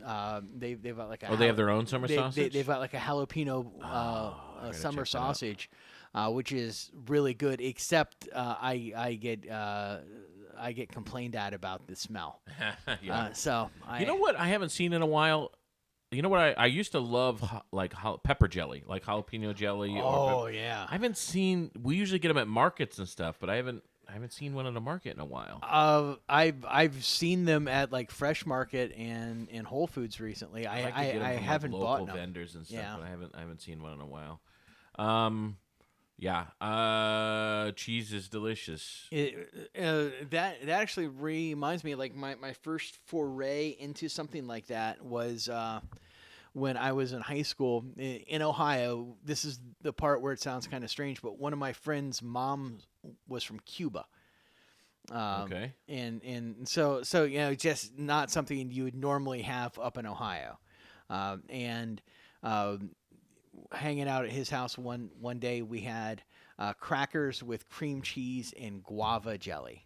Speaker 2: They've got like
Speaker 1: they have their own summer sausage.
Speaker 2: They've got like a jalapeno summer sausage, which is really good. Except I get complained at about the smell.
Speaker 1: Yeah.
Speaker 2: You
Speaker 1: know what I haven't seen in a while. You know what I used to love pepper jelly, like jalapeno jelly.
Speaker 2: Oh yeah.
Speaker 1: I haven't seen. We usually get them at markets and stuff, but I haven't haven't seen one on the market in a while.
Speaker 2: I've seen them at like Fresh Market and Whole Foods recently.
Speaker 1: I like to get them
Speaker 2: I
Speaker 1: from
Speaker 2: haven't
Speaker 1: like,
Speaker 2: bought
Speaker 1: local
Speaker 2: them.
Speaker 1: vendors and stuff,
Speaker 2: Yeah.
Speaker 1: but I haven't seen one in a while. Yeah. Cheese is delicious.
Speaker 2: That actually reminds me, like my first foray into something like that was when I was in high school in Ohio. This is the part where it sounds kind of strange, but one of my friends' mom was from Cuba.
Speaker 1: Okay.
Speaker 2: And so just not something you would normally have up in Ohio, and hanging out at his house one day we had crackers with cream cheese and guava jelly.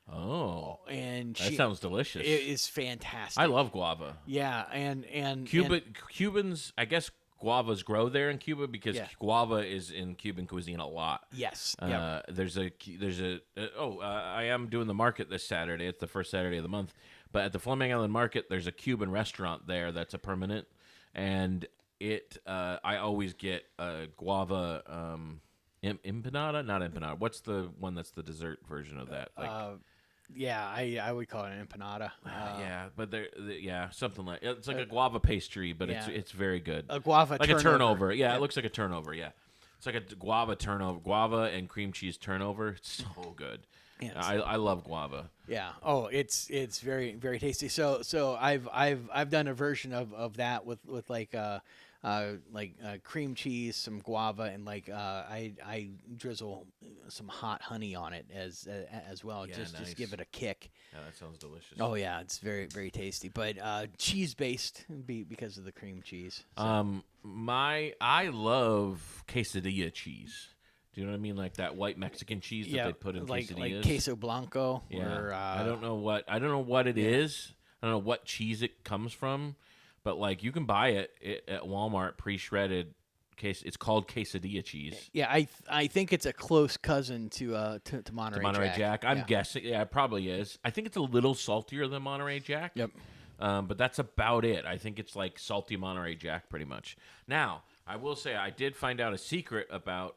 Speaker 1: Oh,
Speaker 2: And
Speaker 1: that sounds delicious.
Speaker 2: It is fantastic.
Speaker 1: I love guava.
Speaker 2: Yeah, and
Speaker 1: Cubans, I guess guavas grow there in Cuba because guava is in Cuban cuisine a lot.
Speaker 2: Yes.
Speaker 1: There's a I am doing the market this Saturday. It's the first Saturday of the month. But at the Fleming Island Market, there's a Cuban restaurant there that's a permanent, and I always get guava empanada, not empanada. What's the one that's the dessert version of that? Like,
Speaker 2: yeah, I would call it an empanada.
Speaker 1: yeah, but something like it's like a guava pastry, but it's very good.
Speaker 2: A guava
Speaker 1: like
Speaker 2: turnover.
Speaker 1: a turnover. Yeah, it looks like a turnover. Yeah, it's like a guava turnover, guava and cream cheese turnover. It's so good. Yeah, I love guava.
Speaker 2: Yeah. Oh, it's very very tasty. So I've done a version of that with like cream cheese, some guava, and I drizzle some hot honey on it as well, just give it a kick.
Speaker 1: Yeah, that sounds delicious.
Speaker 2: Oh yeah, it's very very tasty, but cheese based because of the cream cheese. So.
Speaker 1: I love quesadilla cheese. Do you know what I mean? Like that white Mexican cheese that they put in quesadillas,
Speaker 2: like queso blanco.
Speaker 1: Yeah,
Speaker 2: or,
Speaker 1: I don't know what it is. I don't know what cheese it comes from. But like you can buy it at Walmart pre-shredded. It's called quesadilla cheese.
Speaker 2: Yeah, I think it's a close cousin to Monterey
Speaker 1: Jack. I'm guessing. Yeah, it probably is. I think it's a little saltier than Monterey Jack.
Speaker 2: Yep.
Speaker 1: But that's about it. I think it's like salty Monterey Jack, pretty much. Now, I will say I did find out a secret about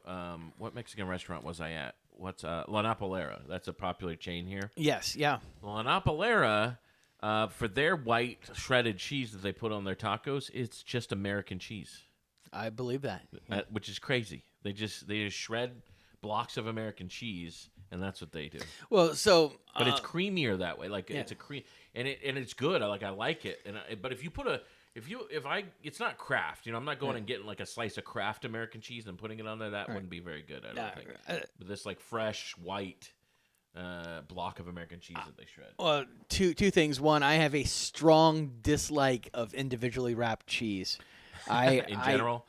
Speaker 1: what Mexican restaurant was I at? What's La Napolera? That's a popular chain here.
Speaker 2: Yes. Yeah.
Speaker 1: La Napolera. For their white shredded cheese that they put on their tacos, it's just American cheese.
Speaker 2: I believe that,
Speaker 1: which is crazy. They just shred blocks of American cheese, and that's what they do.
Speaker 2: Well,
Speaker 1: but it's creamier that way. Like it's a cream, and it's good. I like it. But if you put it's not Kraft. You know, I'm not going and getting like a slice of Kraft American cheese and putting it on there. That wouldn't be very good. I don't think. But this like fresh white. Block of American cheese that they shred.
Speaker 2: Well, two things. One, I have a strong dislike of individually wrapped cheese. In general,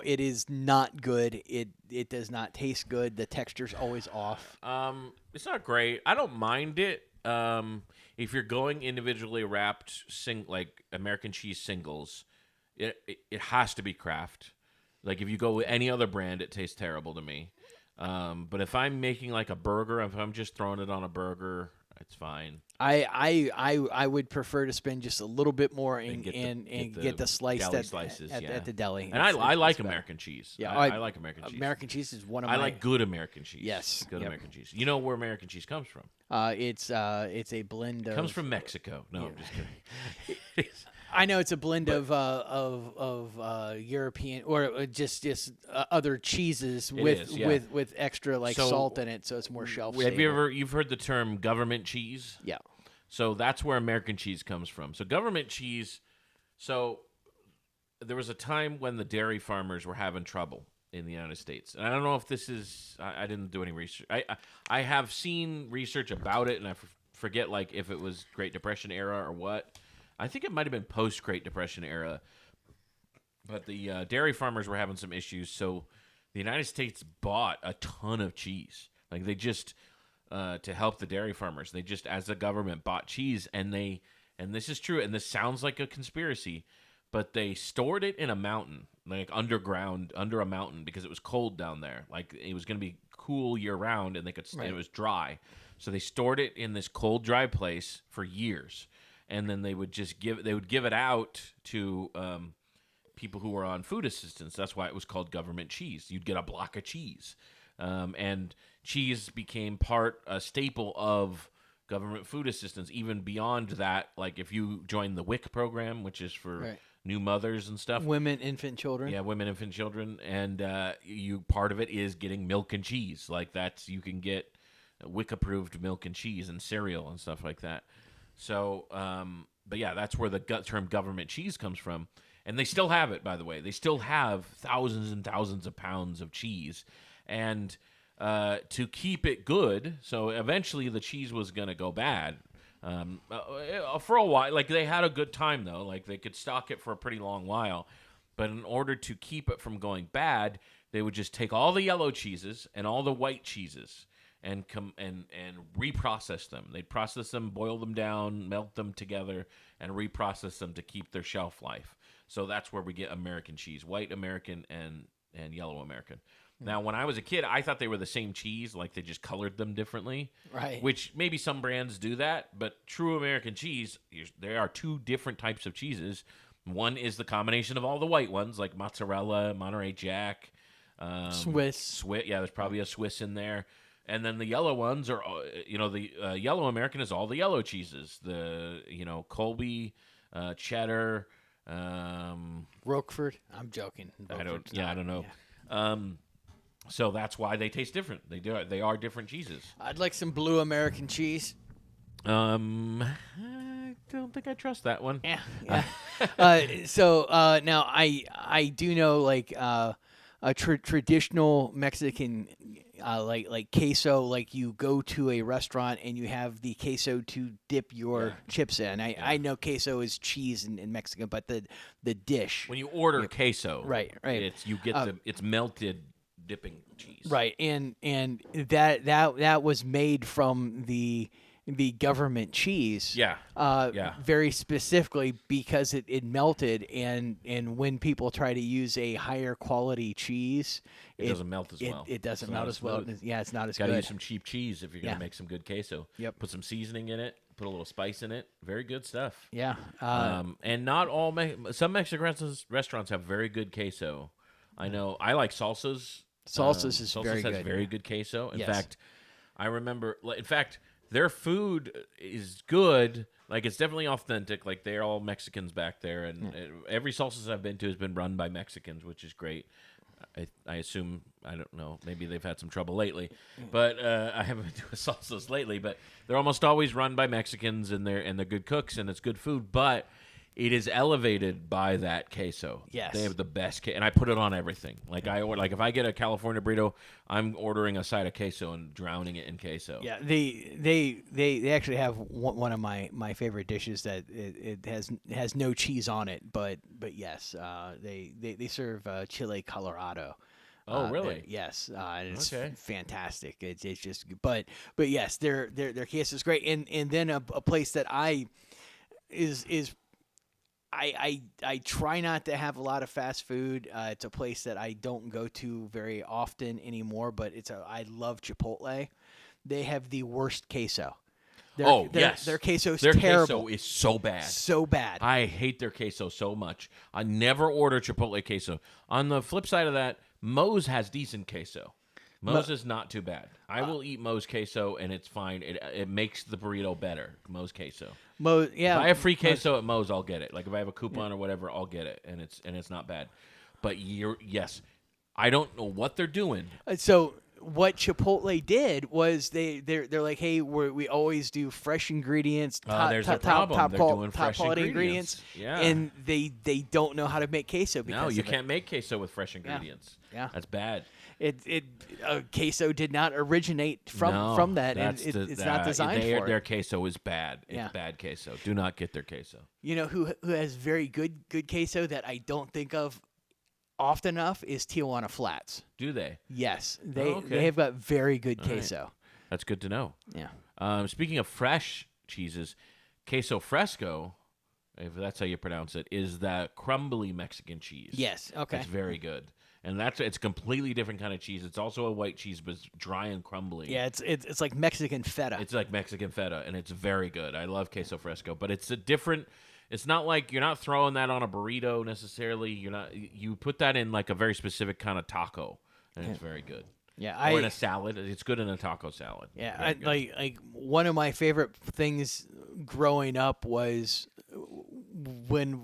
Speaker 2: it is not good. It does not taste good. The texture's always off.
Speaker 1: It's not great. I don't mind it. If you're going individually wrapped, like American cheese singles, it has to be Kraft. Like if you go with any other brand, it tastes terrible to me. But if I'm making like a burger, if I'm just throwing it on a burger, it's fine.
Speaker 2: I would prefer to spend just a little bit more and get the sliced
Speaker 1: slices
Speaker 2: at the deli.
Speaker 1: And I like American cheese. Yeah, I like American cheese.
Speaker 2: American cheese is one of my.
Speaker 1: I like good American cheese.
Speaker 2: Yes,
Speaker 1: good American cheese. You know where American cheese comes from?
Speaker 2: It's a blend of.
Speaker 1: Comes from Mexico. No, I'm just kidding.
Speaker 2: I know it's a blend of European or just other cheeses with extra salt in it, so it's more shelf stable.
Speaker 1: You've heard the term government cheese?
Speaker 2: Yeah.
Speaker 1: So that's where American cheese comes from. So government cheese. So there was a time when the dairy farmers were having trouble in the United States, and I don't know if this is. I didn't do any research. I have seen research about it, and I forget like if it was Great Depression era or what. I think it might have been post-Great Depression era, but the dairy farmers were having some issues, so the United States bought a ton of cheese. Like they just, to help the dairy farmers, they just, as a government, bought cheese, and this is true, and this sounds like a conspiracy, but they stored it in a mountain, like underground, under a mountain, because it was cold down there. Like it was going to be cool year-round, and and it was dry. So they stored it in this cold, dry place for years. And then they would give it out to people who were on food assistance. That's why it was called government cheese. You'd get a block of cheese. And cheese became a staple of government food assistance. Even beyond that, like if you join the WIC program, which is for new mothers and stuff,
Speaker 2: women, infant children.
Speaker 1: Yeah, women, infant children, and part of it is getting milk and cheese. Like you can get WIC approved milk and cheese and cereal and stuff like that. So, but yeah, that's where the term government cheese comes from. And they still have it, by the way. They still have thousands and thousands of pounds of cheese. And to keep it good, so eventually the cheese was going to go bad. For a while, like they had a good time, though. Like they could stock it for a pretty long while. But in order to keep it from going bad, they would just take all the yellow cheeses and all the white cheeses and reprocess them. They'd process them, boil them down, melt them together, and reprocess them to keep their shelf life. So that's where we get American cheese, white American and yellow American. Now, when I was a kid, I thought they were the same cheese, like they just colored them differently.
Speaker 2: Right.
Speaker 1: Which maybe some brands do that, but true American cheese, there are two different types of cheeses. One is the combination of all the white ones, like mozzarella, Monterey Jack,
Speaker 2: Swiss.
Speaker 1: Yeah, there's probably a Swiss in there. And then the yellow ones are, the yellow American is all the yellow cheeses. The, Colby, cheddar,
Speaker 2: Roquefort. I'm joking.
Speaker 1: I don't know. Yeah. So that's why they taste different. They are different cheeses.
Speaker 2: I'd like some blue American cheese.
Speaker 1: I don't think I trust that one.
Speaker 2: Yeah. So now I do know like a traditional Mexican like queso, like you go to a restaurant and you have the queso to dip your chips in. I know queso is cheese in Mexico, but the dish
Speaker 1: when you order queso,
Speaker 2: right,
Speaker 1: you get it's melted dipping cheese,
Speaker 2: right, and that was made from the government cheese, very specifically because it melted, and when people try to use a higher quality cheese,
Speaker 1: it doesn't melt as well.
Speaker 2: It doesn't melt as well. Yeah, it's not as good.
Speaker 1: Got to use some cheap cheese if you're going to make some good queso.
Speaker 2: Yep.
Speaker 1: Put some seasoning in it. Put a little spice in it. Very good stuff.
Speaker 2: Yeah.
Speaker 1: And not all some Mexican restaurants have very good queso. I know. I like Salsa's.
Speaker 2: Salsa's is
Speaker 1: very
Speaker 2: good.
Speaker 1: Has very good queso. In
Speaker 2: Yes.
Speaker 1: fact, I remember. In fact, their food is good. Like it's definitely authentic. Like they're all Mexicans back there, and every Salsa's I've been to has been run by Mexicans, which is great. I assume, I don't know, maybe they've had some trouble lately, but I haven't been to a Salsa's lately. But they're almost always run by Mexicans, and they're good cooks, and it's good food. But it is elevated by that queso.
Speaker 2: Yes,
Speaker 1: they have the best and I put it on everything. Like if I get a California burrito, I'm ordering a side of queso and drowning it in queso.
Speaker 2: Yeah, they actually have one of my favorite dishes that it has no cheese on it, but yes, they serve chile Colorado.
Speaker 1: Oh, really?
Speaker 2: Yes, and it's fantastic. It's just, but yes, their queso is great, and then a place that I try not to have a lot of fast food. It's a place that I don't go to very often anymore, but I love Chipotle. They have the worst queso.
Speaker 1: Yes.
Speaker 2: Their queso is
Speaker 1: terrible. Their queso is so bad.
Speaker 2: So bad.
Speaker 1: I hate their queso so much. I never order Chipotle queso. On the flip side of that, Moe's has decent queso. Moe's is not too bad. I will eat Moe's queso, and it's fine. It makes the burrito better. Moe's queso.
Speaker 2: Moe's, yeah.
Speaker 1: If I have free queso at Moe's, I'll get it. Like if I have a coupon or whatever, I'll get it, and it's not bad. But yes, I don't know what they're doing.
Speaker 2: So what Chipotle did was they're like, hey, we always do fresh ingredients.
Speaker 1: There's a problem. They're doing fresh
Speaker 2: quality ingredients.
Speaker 1: Yeah,
Speaker 2: and they don't know how to make queso. Because
Speaker 1: no, you can't make queso with fresh ingredients.
Speaker 2: Yeah,
Speaker 1: that's bad.
Speaker 2: Queso did not originate from that, and it's not designed for it.
Speaker 1: Their queso is bad. It's bad queso. Do not get their queso.
Speaker 2: You know who has very good queso that I don't think of often enough is Tijuana Flats.
Speaker 1: Do they?
Speaker 2: Yes, they have got very good queso.
Speaker 1: Right. That's good to know.
Speaker 2: Yeah.
Speaker 1: Speaking of fresh cheeses, queso fresco, if that's how you pronounce it, is that crumbly Mexican cheese.
Speaker 2: Yes. Okay.
Speaker 1: It's very good. And it's a completely different kind of cheese. It's also a white cheese, but it's dry and crumbly.
Speaker 2: Yeah, it's like Mexican feta.
Speaker 1: It's like Mexican feta, and it's very good. I love queso fresco, but it's a different. It's not like you're not throwing that on a burrito necessarily. You put that in like a very specific kind of taco, and it's very good.
Speaker 2: Yeah,
Speaker 1: or in a salad. It's good in a taco salad.
Speaker 2: Yeah, like one of my favorite things growing up was when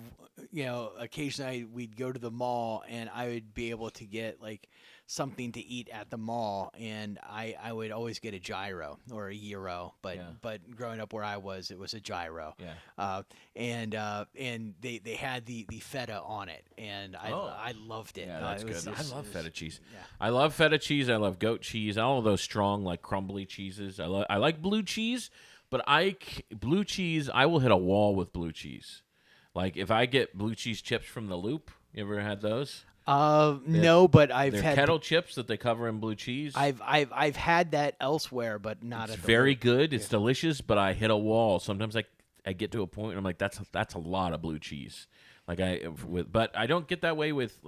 Speaker 2: occasionally we'd go to the mall and I would be able to get like something to eat at the mall, and I would always get a gyro or a gyro, but growing up where I was, it was a gyro.
Speaker 1: Yeah.
Speaker 2: And they had the feta on it, and I loved it.
Speaker 1: Yeah, that's good. I love feta cheese.
Speaker 2: Yeah.
Speaker 1: I love feta cheese. I love goat cheese. All of those strong, like crumbly cheeses. I like blue cheese, but blue cheese. I will hit a wall with blue cheese. Like if I get blue cheese chips from the Loop, you ever had those?
Speaker 2: No, but I've
Speaker 1: They're
Speaker 2: had
Speaker 1: kettle chips that they cover in blue cheese.
Speaker 2: I've had that elsewhere, but not.
Speaker 1: It's very good. It's delicious, but I hit a wall. Sometimes I get to a point and I'm like, that's a lot of blue cheese. But I don't get that way with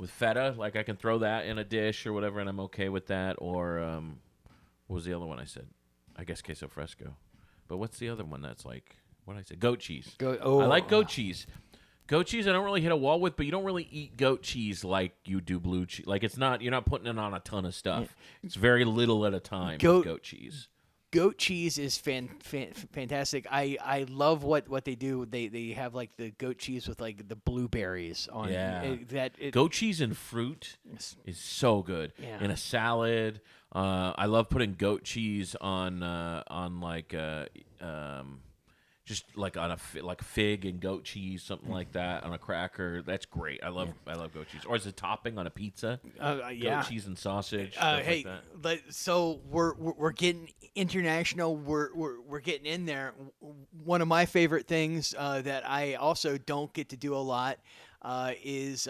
Speaker 1: feta. Like I can throw that in a dish or whatever, and I'm okay with that. Or what was the other one I said? I guess queso fresco. But what's the other one that's like? What did I say? Goat cheese. I like goat cheese. Goat cheese, I don't really hit a wall with, but you don't really eat goat cheese like you do blue cheese. Like you're not putting it on a ton of stuff. It's very little at a time. With goat cheese.
Speaker 2: Goat cheese is fantastic. I love what they do. They have like the goat cheese with like the blueberries on.
Speaker 1: Yeah. Goat cheese and fruit is so good in a salad. I love putting goat cheese on like just like on like fig and goat cheese, something like that on a cracker. That's great. I love goat cheese. Or as a topping on a pizza. Goat cheese and sausage.
Speaker 2: Hey,
Speaker 1: like that.
Speaker 2: So we're getting international. We're getting in there. One of my favorite things that I also don't get to do a lot is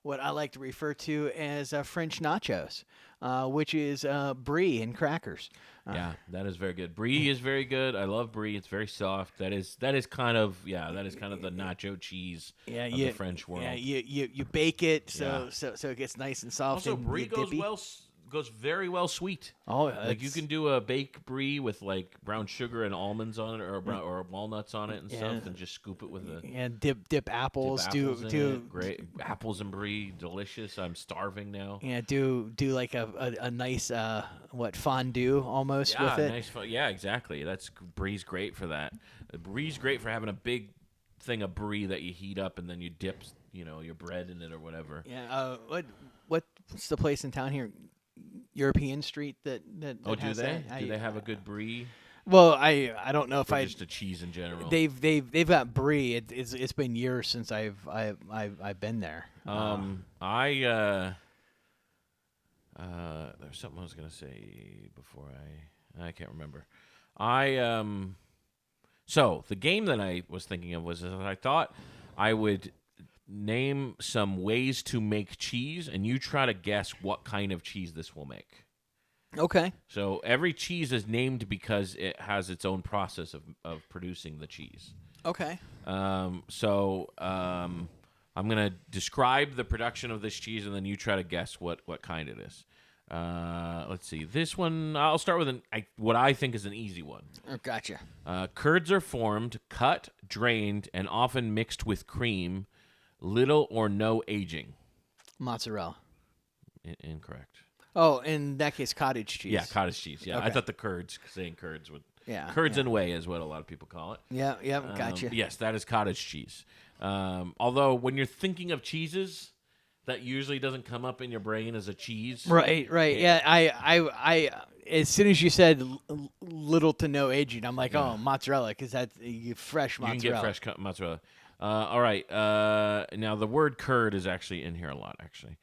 Speaker 2: what I like to refer to as French nachos, which is brie and crackers.
Speaker 1: Yeah, that is very good. Brie is very good. I love brie. It's very soft. That is kind of the nacho cheese of the French world.
Speaker 2: Yeah, you bake it so it gets nice and soft.
Speaker 1: Also,
Speaker 2: and
Speaker 1: brie goes very well sweet.
Speaker 2: Oh,
Speaker 1: like you can do a baked brie with like brown sugar and almonds on it, or walnuts on it and stuff, and just scoop it with
Speaker 2: dip apples. Do
Speaker 1: great apples and brie, delicious. I'm starving now.
Speaker 2: Yeah, do like a nice fondue almost with it.
Speaker 1: Nice. Yeah, exactly. Brie's great for that. Brie's great for having a big thing of brie that you heat up and then you dip your bread in it or whatever.
Speaker 2: Yeah. What's the place in town here? European Street that
Speaker 1: do they? Do they have a good brie?
Speaker 2: Well, I don't know if
Speaker 1: just a cheese in general.
Speaker 2: They've got brie. It's been years since I've been there.
Speaker 1: There's something I was gonna say before I can't remember. So the game that I was thinking of was I thought I would name some ways to make cheese, and you try to guess what kind of cheese this will make.
Speaker 2: Okay.
Speaker 1: So every cheese is named because it has its own process of producing the cheese.
Speaker 2: Okay.
Speaker 1: I'm going to describe the production of this cheese, and then you try to guess what kind it is. Let's see. This one, I'll start with what I think is an easy one.
Speaker 2: Oh, gotcha.
Speaker 1: Curds are formed, cut, drained, and often mixed with cream. Little or no aging.
Speaker 2: Mozzarella.
Speaker 1: Incorrect.
Speaker 2: Oh, in that case, cottage cheese.
Speaker 1: Yeah, cottage cheese. Yeah, okay. I thought the curds, saying curds would.
Speaker 2: Yeah.
Speaker 1: Curds and whey is what a lot of people call it.
Speaker 2: Yeah, gotcha.
Speaker 1: Yes, that is cottage cheese. Although when you're thinking of cheeses, that usually doesn't come up in your brain as a cheese.
Speaker 2: Right. Yeah, I as soon as you said little to no aging, I'm like, oh, mozzarella, because that's fresh mozzarella.
Speaker 1: You can get fresh mozzarella. All right. Now, the word curd is actually in here a lot, actually.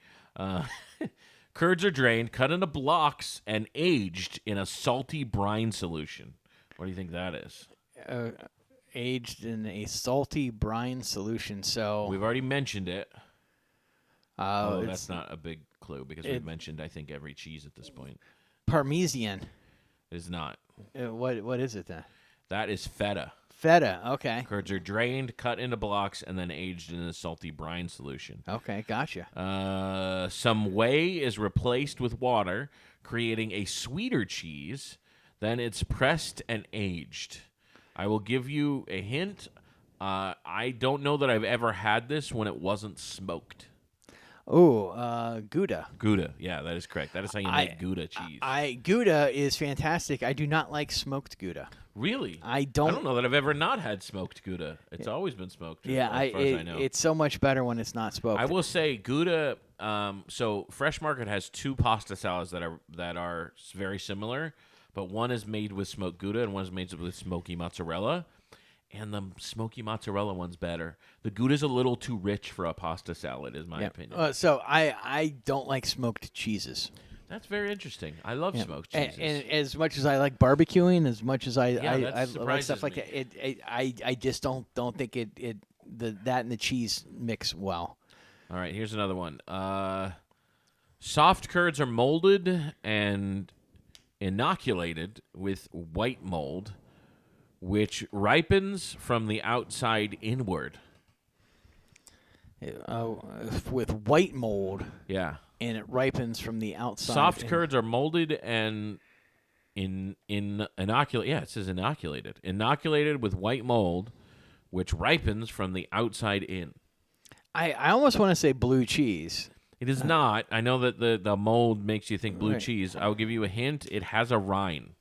Speaker 1: Curds are drained, cut into blocks, and aged in a salty brine solution. What do you think that is?
Speaker 2: Aged in a salty brine solution. So
Speaker 1: we've already mentioned it. That's not a big clue because we've mentioned, I think, every cheese at this point.
Speaker 2: Parmesan.
Speaker 1: Is not.
Speaker 2: What is it then?
Speaker 1: That is feta.
Speaker 2: Feta, okay.
Speaker 1: Curds are drained, cut into blocks, and then aged in a salty brine solution.
Speaker 2: Okay, gotcha.
Speaker 1: Some whey is replaced with water, creating a sweeter cheese. Then it's pressed and aged. I will give you a hint. I don't know that I've ever had this when it wasn't smoked.
Speaker 2: Gouda.
Speaker 1: Gouda. Yeah, that is correct. That is how you make Gouda cheese.
Speaker 2: Gouda is fantastic. I do not like smoked Gouda.
Speaker 1: Really?
Speaker 2: I
Speaker 1: I
Speaker 2: don't.
Speaker 1: don't know that I've ever not had smoked Gouda. It's always been smoked.
Speaker 2: Yeah,
Speaker 1: as far as I know.
Speaker 2: it's so much better when it's not smoked.
Speaker 1: I will say Gouda. So Fresh Market has two pasta salads that are very similar, but one is made with smoked Gouda and one is made with smoky mozzarella. And the smoky mozzarella one's better. The Gouda's a little too rich for a pasta salad, is my opinion.
Speaker 2: So I don't like smoked cheeses.
Speaker 1: That's very interesting. I love smoked cheeses.
Speaker 2: And as much as I like barbecuing, as much as I like stuff like
Speaker 1: me.
Speaker 2: that, I just don't think that and the cheese mix well.
Speaker 1: All right, here's another one. Soft curds are molded and inoculated with white mold, which ripens from the outside inward.
Speaker 2: With white mold.
Speaker 1: Yeah.
Speaker 2: And it ripens from the outside.
Speaker 1: Soft curds are molded and inoculated. Yeah, it says inoculated. Inoculated with white mold, which ripens from the outside in.
Speaker 2: I almost want to say blue cheese.
Speaker 1: It is not. I know that the mold makes you think blue cheese. I will give you a hint. It has a rind.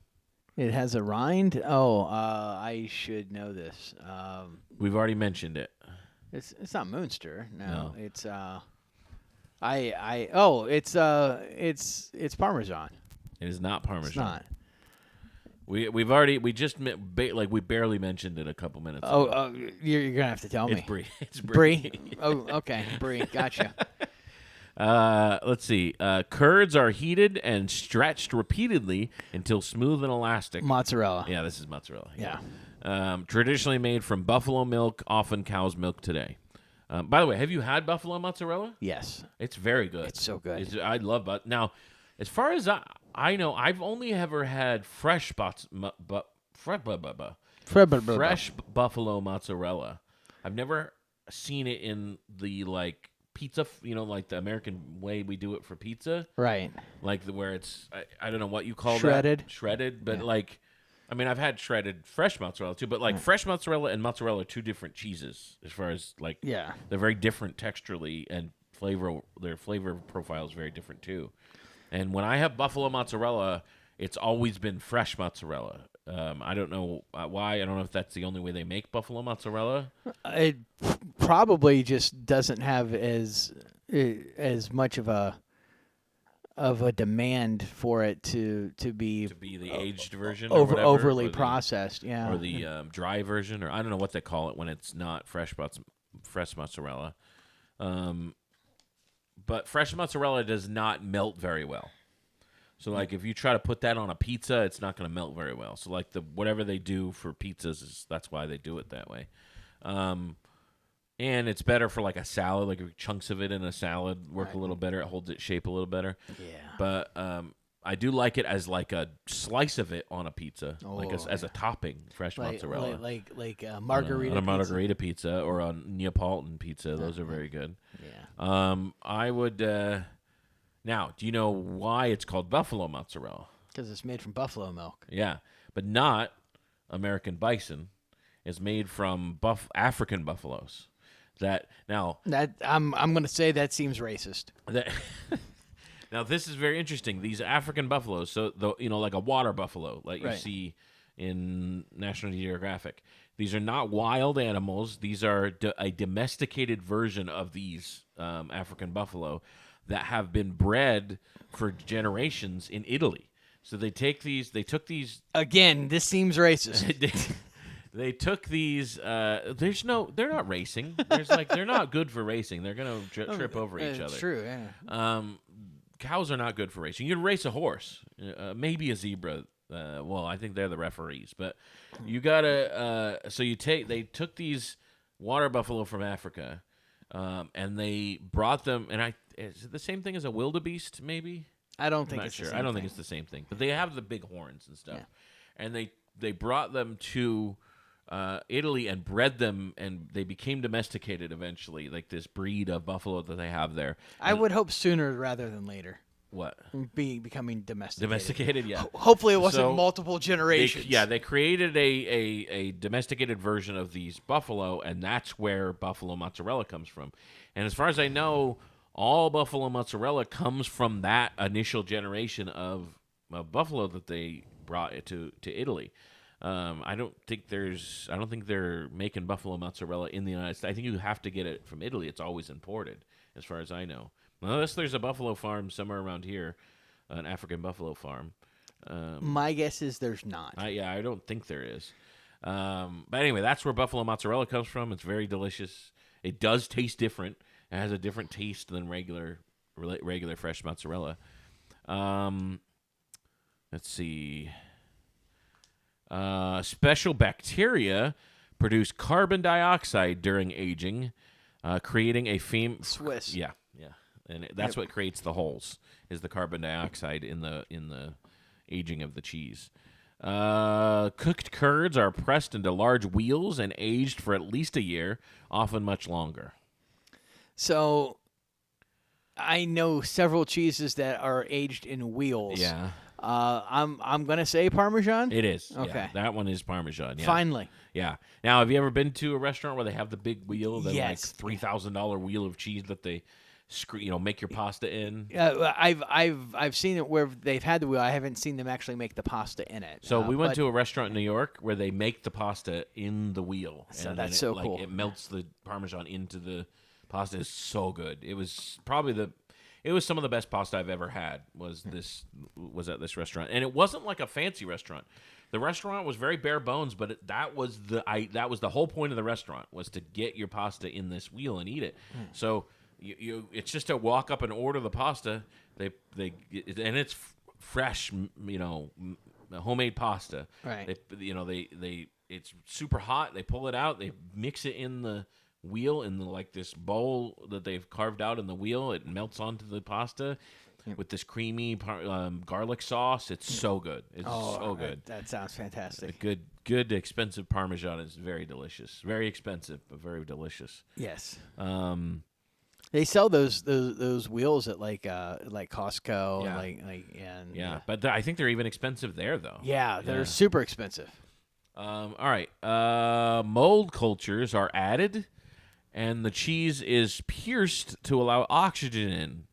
Speaker 2: It has a rind? Oh, I should know this.
Speaker 1: We've already mentioned it.
Speaker 2: It's not Moonster. No. It's it's Parmesan.
Speaker 1: It is not Parmesan.
Speaker 2: It's not.
Speaker 1: We barely mentioned it a couple minutes ago.
Speaker 2: Oh, you're gonna have to tell me.
Speaker 1: It's brie. It's
Speaker 2: brie. Oh, okay, brie. Gotcha.
Speaker 1: Let's see. Curds are heated and stretched repeatedly until smooth and elastic.
Speaker 2: Mozzarella.
Speaker 1: Yeah, this is mozzarella.
Speaker 2: Yeah.
Speaker 1: Traditionally made from buffalo milk, often cow's milk today. By the way, have you had buffalo mozzarella?
Speaker 2: Yes.
Speaker 1: It's very good.
Speaker 2: It's so good.
Speaker 1: I love it. Now, as far as I know, I've only ever had fresh buffalo mozzarella. I've never seen it in the pizza, like the American way we do it for pizza.
Speaker 2: Right.
Speaker 1: Where it's I don't know what you call
Speaker 2: shredded.
Speaker 1: That. Shredded, but I've had shredded fresh mozzarella too, but fresh mozzarella and mozzarella are two different cheeses as far as they're very different texturally and flavor. Their flavor profile is very different too. And when I have buffalo mozzarella, it's always been fresh mozzarella. I don't know why. I don't know if that's the only way they make buffalo mozzarella.
Speaker 2: It probably just doesn't have as much of a demand for it to be
Speaker 1: the aged version,
Speaker 2: overly processed,
Speaker 1: or the dry version, or I don't know what they call it when it's not fresh mozzarella. But fresh mozzarella does not melt very well. So if you try to put that on a pizza, it's not going to melt very well. So whatever they do for pizzas that's why they do it that way. And it's better for a salad, chunks of it in a salad work a little better. It holds its shape a little better.
Speaker 2: Yeah.
Speaker 1: But I do like it as a slice of it on a pizza, as a topping, fresh mozzarella.
Speaker 2: Like margarita
Speaker 1: on a margarita pizza or a Neapolitan pizza. Those are very good.
Speaker 2: Yeah.
Speaker 1: I would now, do you know why it's called buffalo mozzarella?
Speaker 2: Because it's made from buffalo milk.
Speaker 1: Yeah, but not American bison. It's made from African buffaloes. I'm
Speaker 2: going to say that seems racist.
Speaker 1: Now this is very interesting. These African buffaloes, so like a water buffalo, you see in National Geographic. These are not wild animals. These are a domesticated version of these African buffalo that have been bred for generations in Italy. So they took these. Again,
Speaker 2: this seems racist.
Speaker 1: They took these. They're not racing. They're not good for racing. They're gonna trip over each other.
Speaker 2: True. Yeah.
Speaker 1: Cows are not good for racing. You can race a horse, maybe a zebra. I think they're the referees. But you gotta. They took these water buffalo from Africa, and they brought them. And is it the same thing as a wildebeest? Maybe.
Speaker 2: I don't think
Speaker 1: I'm not
Speaker 2: it's
Speaker 1: sure.
Speaker 2: the same
Speaker 1: I don't
Speaker 2: thing.
Speaker 1: think it's the same thing. But they have the big horns and stuff.
Speaker 2: Yeah.
Speaker 1: And they brought them to Italy and bred them, and they became domesticated eventually, this breed of buffalo that they have there.
Speaker 2: I would hope sooner rather than later.
Speaker 1: What?
Speaker 2: Becoming domesticated.
Speaker 1: Domesticated, yeah.
Speaker 2: Hopefully it wasn't multiple generations.
Speaker 1: They created a domesticated version of these buffalo, and that's where buffalo mozzarella comes from. And as far as I know, all buffalo mozzarella comes from that initial generation of buffalo that they brought it to Italy. I don't think they're making buffalo mozzarella in the United States. I think you have to get it from Italy. It's always imported, as far as I know, unless there's a buffalo farm somewhere around here, an African buffalo farm.
Speaker 2: My guess is there's not.
Speaker 1: I don't think there is. But anyway, that's where buffalo mozzarella comes from. It's very delicious. It does taste different. It has a different taste than regular fresh mozzarella. Let's see. Special bacteria produce carbon dioxide during aging, creating a
Speaker 2: Swiss.
Speaker 1: Yeah, and that's what creates the holes. Is the carbon dioxide in the aging of the cheese. Cooked curds are pressed into large wheels and aged for at least a year, often much longer.
Speaker 2: So, I know several cheeses that are aged in wheels.
Speaker 1: Yeah.
Speaker 2: I'm gonna say Parmesan.
Speaker 1: It is.
Speaker 2: Okay.
Speaker 1: Yeah, that one is Parmesan. Yeah.
Speaker 2: Finally.
Speaker 1: Yeah. Now, have you ever been to a restaurant where they have the big wheel, the
Speaker 2: Yes.
Speaker 1: like $3,000 wheel of cheese that they make your pasta in?
Speaker 2: I've seen it where they've had the wheel. I haven't seen them actually make the pasta in it.
Speaker 1: So we went to a restaurant in New York where they make the pasta in the wheel.
Speaker 2: So
Speaker 1: and
Speaker 2: that's
Speaker 1: then
Speaker 2: so cool.
Speaker 1: It melts the Parmesan into the pasta. It's so good. It was probably it was some of the best pasta I've ever had. Was at this restaurant, and it wasn't like a fancy restaurant. The restaurant was very bare bones, but that was the whole point of the restaurant, was to get your pasta in this wheel and eat it. So it's just to walk up and order the pasta. And it's fresh, homemade pasta.
Speaker 2: Right.
Speaker 1: It's super hot. They pull it out. They mix it in the wheel in this bowl that they've carved out in the wheel. It melts onto the pasta with this creamy garlic sauce. It's so good. It's so good.
Speaker 2: That sounds fantastic.
Speaker 1: Good expensive Parmesan is very delicious. Very expensive, but very delicious.
Speaker 2: Yes. They sell those wheels at like Costco.
Speaker 1: Yeah. But I think they're even expensive there though.
Speaker 2: Yeah, they're super expensive.
Speaker 1: All right. Mold cultures are added, and the cheese is pierced to allow oxygen in.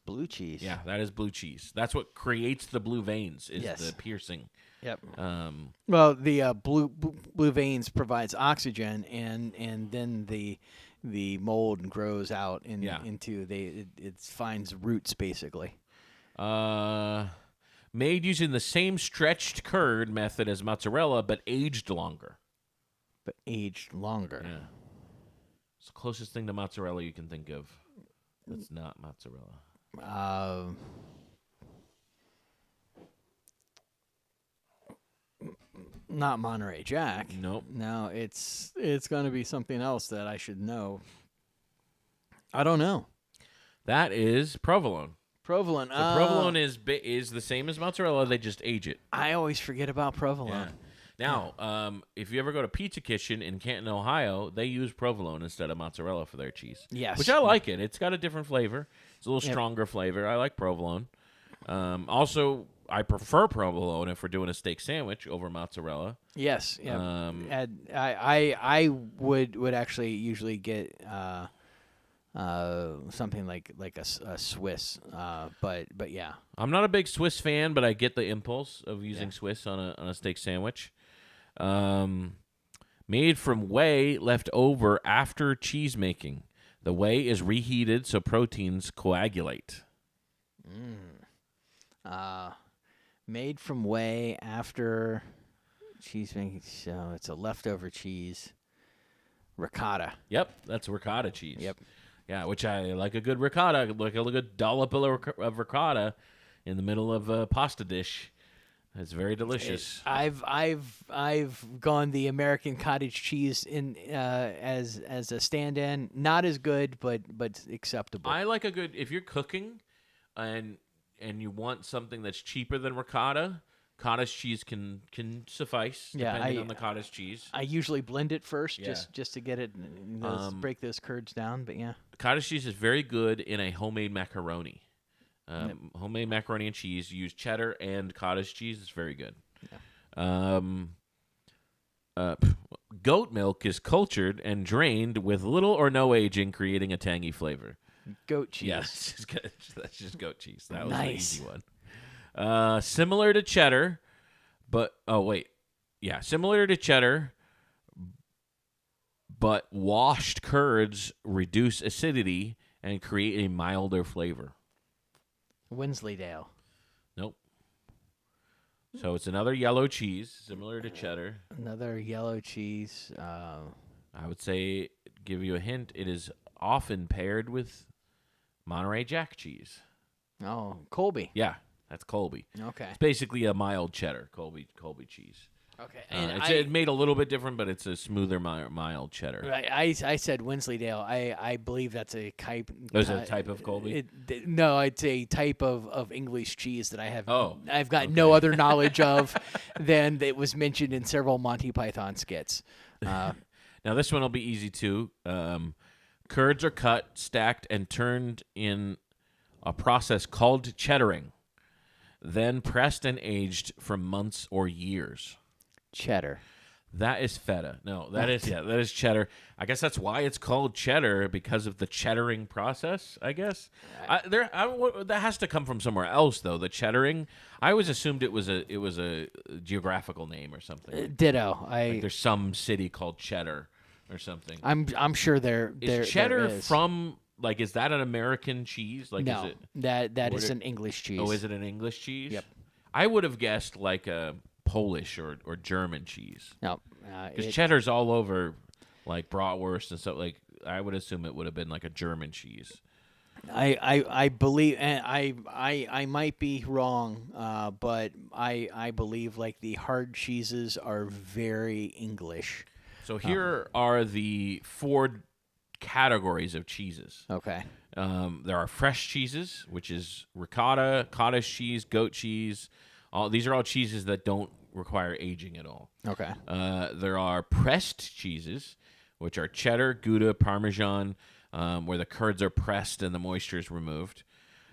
Speaker 2: Blue cheese.
Speaker 1: Yeah, that is blue cheese. That's what creates the blue veins, is
Speaker 2: Yes.
Speaker 1: the piercing.
Speaker 2: Yep. Well, the blue veins provides oxygen, and then the mold grows out into it finds roots basically.
Speaker 1: Made using the same stretched curd method as mozzarella, but aged longer.
Speaker 2: But aged longer.
Speaker 1: Yeah. It's the closest thing to mozzarella you can think of. That's not mozzarella.
Speaker 2: Not Monterey Jack.
Speaker 1: Nope.
Speaker 2: No, it's going to be something else that I should know. I don't know.
Speaker 1: That is provolone.
Speaker 2: Provolone.
Speaker 1: So provolone is the same as mozzarella. They just age it.
Speaker 2: I always forget about provolone.
Speaker 1: Yeah. Now, if you ever go to Pizza Kitchen in Canton, Ohio, they use provolone instead of mozzarella for their cheese.
Speaker 2: Yes.
Speaker 1: Which I like it. It's got a different flavor. It's a little stronger flavor. I like provolone. Also, I prefer provolone if we're doing a steak sandwich over mozzarella.
Speaker 2: Yes. Yeah. I would actually usually get something like a Swiss, but yeah.
Speaker 1: I'm not a big Swiss fan, but I get the impulse of using Swiss on a steak sandwich. Made from whey left over after cheese making. The whey is reheated so proteins coagulate.
Speaker 2: Made from whey after cheese making, so it's a leftover cheese. Ricotta.
Speaker 1: Yep, that's ricotta cheese.
Speaker 2: Yep.
Speaker 1: Yeah, which I like a good ricotta, like a good dollop of ricotta in the middle of a pasta dish. It's very delicious.
Speaker 2: I've gone the American cottage cheese in as a stand-in. Not as good, but acceptable.
Speaker 1: I like a good, if you're cooking and you want something that's cheaper than ricotta, cottage cheese can suffice depending on the cottage cheese.
Speaker 2: I usually blend it first just to get it break those curds down, but yeah.
Speaker 1: Cottage cheese is very good in a homemade macaroni. Homemade macaroni and cheese. You use cheddar and cottage cheese. It's very good. Yeah. Goat milk is cultured and drained with little or no aging, creating a tangy flavor.
Speaker 2: Goat cheese.
Speaker 1: Yes, that's just goat cheese. That was
Speaker 2: Nice.
Speaker 1: the easy one. Similar to cheddar, but similar to cheddar, but washed curds reduce acidity and create a milder flavor.
Speaker 2: Wensleydale.
Speaker 1: Nope. So it's another yellow cheese, similar to cheddar.
Speaker 2: Another yellow cheese.
Speaker 1: I would say, give you a hint, it is often paired with Monterey Jack cheese.
Speaker 2: Oh, Colby.
Speaker 1: Yeah, that's Colby.
Speaker 2: Okay.
Speaker 1: It's basically a mild cheddar, Colby cheese.
Speaker 2: Okay. And
Speaker 1: it's made a little bit different, but it's a smoother, mild cheddar.
Speaker 2: I said Wensleydale. I believe that's a type.
Speaker 1: Is it a type of Colby?
Speaker 2: No, it's a type of English cheese that I have.
Speaker 1: Oh,
Speaker 2: I've got no other knowledge of than that was mentioned in several Monty Python skits.
Speaker 1: Now this one will be easy too. Curds are cut, stacked, and turned in a process called cheddaring, then pressed and aged for months or years.
Speaker 2: Cheddar.
Speaker 1: That is feta. No, that is cheddar. I guess that's why it's called cheddar, because of the cheddaring process, I guess. That has to come from somewhere else, though. The cheddaring. I always assumed it was a geographical name or something.
Speaker 2: Ditto.
Speaker 1: Like there's some city called Cheddar or something.
Speaker 2: I'm sure there
Speaker 1: is cheddar
Speaker 2: there is.
Speaker 1: from, like, is that an American cheese? Like,
Speaker 2: no,
Speaker 1: is it,
Speaker 2: that is an English cheese.
Speaker 1: Oh, is it an English cheese?
Speaker 2: Yep.
Speaker 1: I would have guessed like a Polish or German cheese.
Speaker 2: No,
Speaker 1: because cheddar's all over, like bratwurst and stuff. Like, I would assume it would have been like a German cheese.
Speaker 2: I believe, and I might be wrong, but I believe like the hard cheeses are very English.
Speaker 1: So here are the 4 categories of cheeses.
Speaker 2: Okay.
Speaker 1: There are fresh cheeses, which is ricotta, cottage cheese, goat cheese. These are all cheeses that don't require aging at all.
Speaker 2: Okay.
Speaker 1: There are pressed cheeses, which are cheddar, Gouda, Parmesan, where the curds are pressed and the moisture is removed.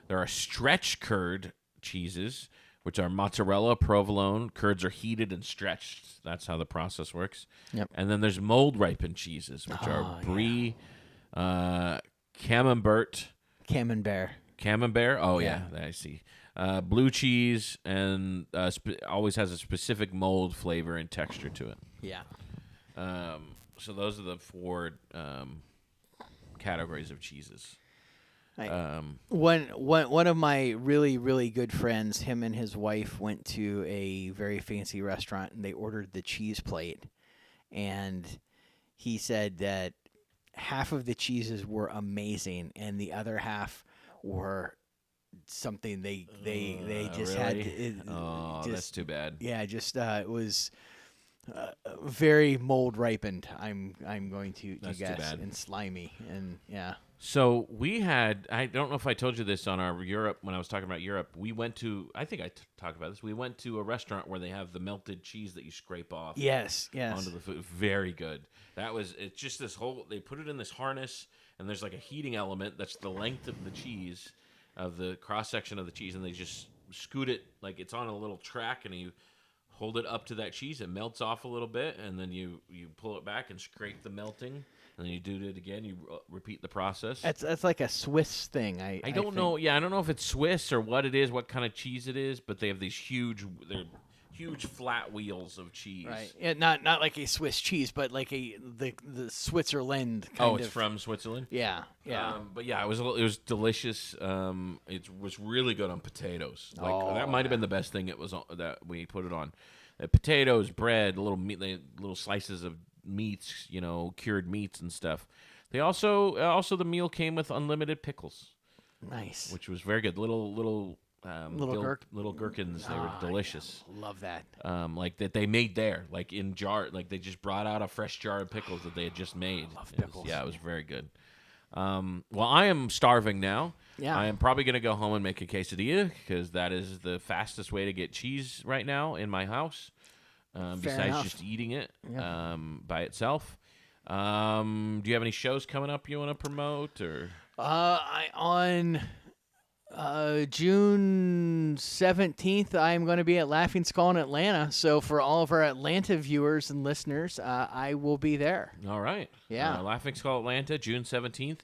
Speaker 1: There are stretch curd cheeses, which are mozzarella, provolone. Curds are heated and stretched. That's how the process works.
Speaker 2: Yep.
Speaker 1: And then there's mold-ripened cheeses, which are brie, camembert. Camembert? Oh, yeah, I see. Blue cheese, and always has a specific mold flavor and texture to it.
Speaker 2: Yeah.
Speaker 1: So those are the 4 categories of cheeses.
Speaker 2: One of my really, really good friends, him and his wife went to a very fancy restaurant, and they ordered the cheese plate. And he said that half of the cheeses were amazing, and the other half were something they just
Speaker 1: really?
Speaker 2: had.
Speaker 1: That's too bad.
Speaker 2: Yeah, it was very mold ripened. I'm going to guess, and slimy, and yeah.
Speaker 1: So we had, I don't know if I told you this on our Europe, when I was talking about Europe, we went to, I think I talked about this, we went to a restaurant where they have the melted cheese that you scrape off.
Speaker 2: Yes.
Speaker 1: Onto the food. Very good. It's just this whole, they put it in this harness, and there's like a heating element that's the length of the cheese, of the cross-section of the cheese, and they just scoot it, like it's on a little track, and you hold it up to that cheese, it melts off a little bit, and then you pull it back and scrape the melting. And then you do it again. You repeat the process.
Speaker 2: That's like a Swiss thing. I
Speaker 1: don't know. Yeah, I don't know if it's Swiss or what it is, what kind of cheese it is. But they have these huge flat wheels of cheese.
Speaker 2: Right. Yeah, not like a Swiss cheese, but like the Switzerland kind of.
Speaker 1: It's from Switzerland.
Speaker 2: Yeah.
Speaker 1: But yeah, it was delicious. It was really good on potatoes. That might have been the best thing it was on, that we put it on. Potatoes, bread, little slices of meats, cured meats and stuff. They also the meal came with unlimited pickles.
Speaker 2: Nice.
Speaker 1: Which was very good. Little gherkins. They were delicious.
Speaker 2: Yeah, love that.
Speaker 1: Like that they made there, like in jar, like they just brought out a fresh jar of pickles that they had just made.
Speaker 2: I love pickles.
Speaker 1: It was very good. Well, I am starving now.
Speaker 2: Yeah.
Speaker 1: I am probably going to go home and make a quesadilla, because that is the fastest way to get cheese right now in my house. Besides just eating it by itself. Do you have any shows coming up you want to promote, or?
Speaker 2: On June 17th, I am going to be at Laughing Skull in Atlanta. So for all of our Atlanta viewers and listeners, I will be there.
Speaker 1: All right.
Speaker 2: Yeah.
Speaker 1: Laughing Skull Atlanta, June 17th.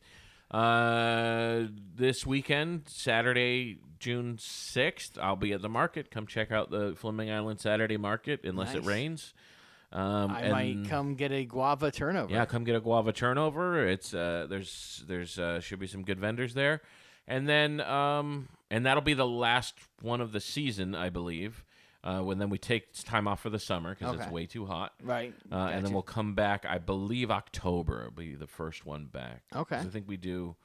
Speaker 1: This weekend, Saturday, June 6th, I'll be at the market. Come check out the Fleming Island Saturday market, unless it rains.
Speaker 2: I might come get a guava turnover.
Speaker 1: Yeah, come get a guava turnover. It's there's should be some good vendors there, and then and that'll be the last one of the season, I believe. Then we take time off for the summer because it's way too hot.
Speaker 2: Right.
Speaker 1: Gotcha. And then we'll come back. I believe October will be the first one back.
Speaker 2: Okay.
Speaker 1: I think we do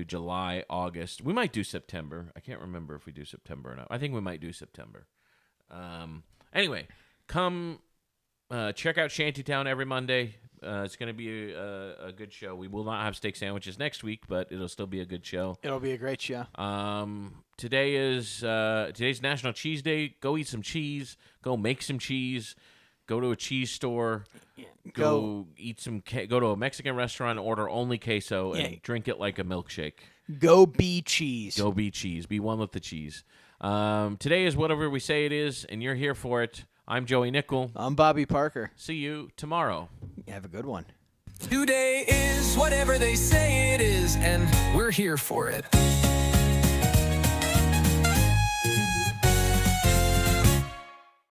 Speaker 1: July, August. We might do September. I can't remember if we do September or not. I think we might do September. Anyway, come check out Shantytown every Monday. It's going to be a good show. We will not have steak sandwiches next week, but it'll still be a good show.
Speaker 2: It'll be a great show.
Speaker 1: Today's National Cheese Day. Go eat some cheese. Go make some cheese. Go to a cheese store. Yeah. Go eat some. Go to a Mexican restaurant. Order only queso and drink it like a milkshake.
Speaker 2: Go be cheese.
Speaker 1: Go be cheese. Be one with the cheese. Today is whatever we say it is, and you're here for it. I'm Joey Nickel.
Speaker 2: I'm Bobby Parker.
Speaker 1: See you tomorrow.
Speaker 2: Have a good one.
Speaker 3: Today is whatever they say it is, and we're here for it.